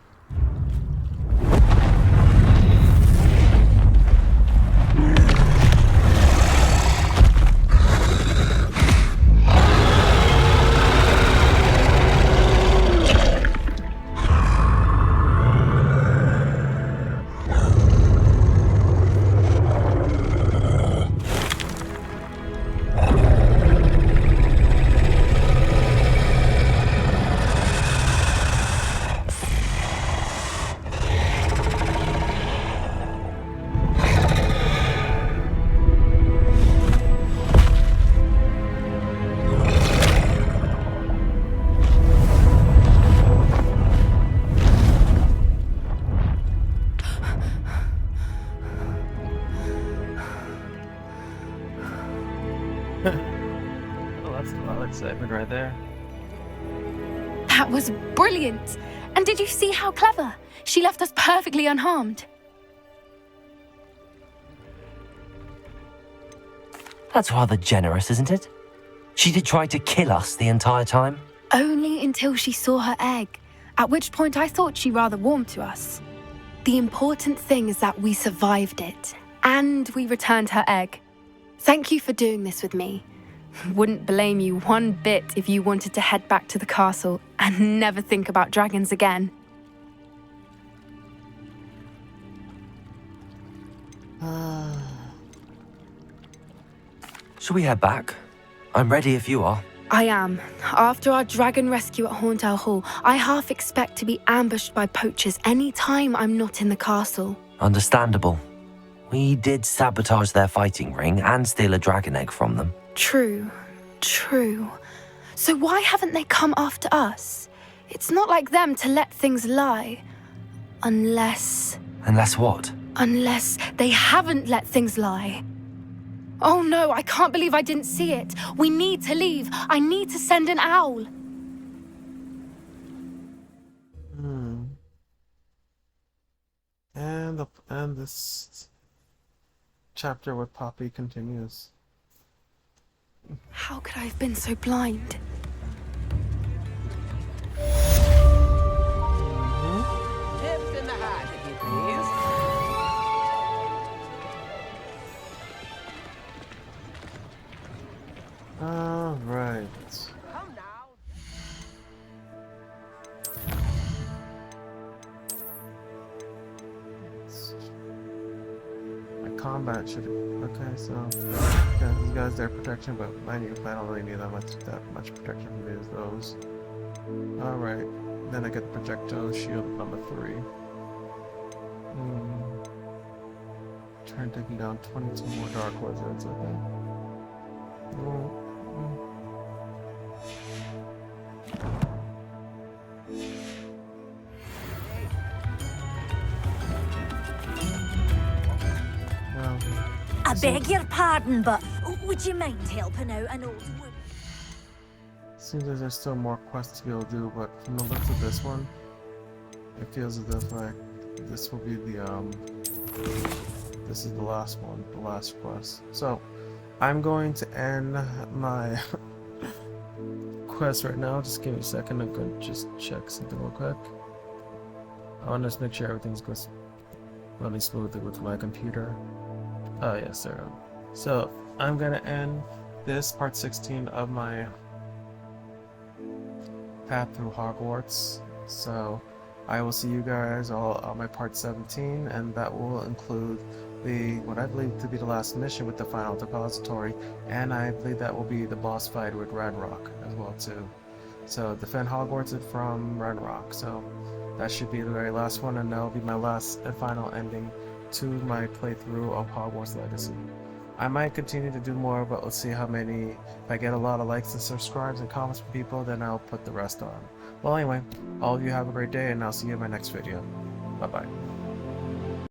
Excitement right there. That was brilliant! And did you see how clever? She left us perfectly unharmed. That's rather generous, isn't it? She did try to kill us the entire time. Only until she saw her egg, at which point I thought she rather warmed to us. The important thing is that we survived it, and we returned her egg. Thank you for doing this with me. Wouldn't blame you one bit if you wanted to head back to the castle and never think about dragons again. Shall we head back? I'm ready if you are. I am. After our dragon rescue at Horntail Hall, I half expect to be ambushed by poachers any time I'm not in the castle. Understandable. We did sabotage their fighting ring and steal a dragon egg from them. True. So why haven't they come after us? It's not like them to let things lie. Unless what? Unless they haven't let things lie. Oh no, I can't believe I didn't see it. We need to leave. I need to send an owl. And this chapter with Poppy continues. How could I have been so blind? Tips in the hat, if you please. All right. My combat should. Okay, so these guys, their protection, but mind you, I don't really need that much protection from these those. All right, then I get the projectile shield number 3. Turn taking down 22 more dark wizards. Okay. I beg your pardon, but would you mind helping out an old woman? Seems like there's still more quests to be able to do, but from the looks of this one, it feels as if like this will be the this is the last one, the last quest. So I'm going to end my quest right now. Just give me a second. I'm going to just check something real quick. I want to just make sure everything's going really smoothly with my computer. Oh yes, there we go. So I'm gonna end this part 16 of my path through Hogwarts. So I will see you guys all on my part 17, and that will include the what I believe to be the last mission with the final depository, and I believe that will be the boss fight with Ranrock as well too. So defend Hogwarts from Ranrock. So that should be the very last one, and that will be my last and final ending to my playthrough of Hogwarts Legacy. I might continue to do more, but let's see how many. If I get a lot of likes and subscribes and comments from people, then I'll put the rest on. Well, anyway, all of you have a great day, and I'll see you in my next video. Bye bye.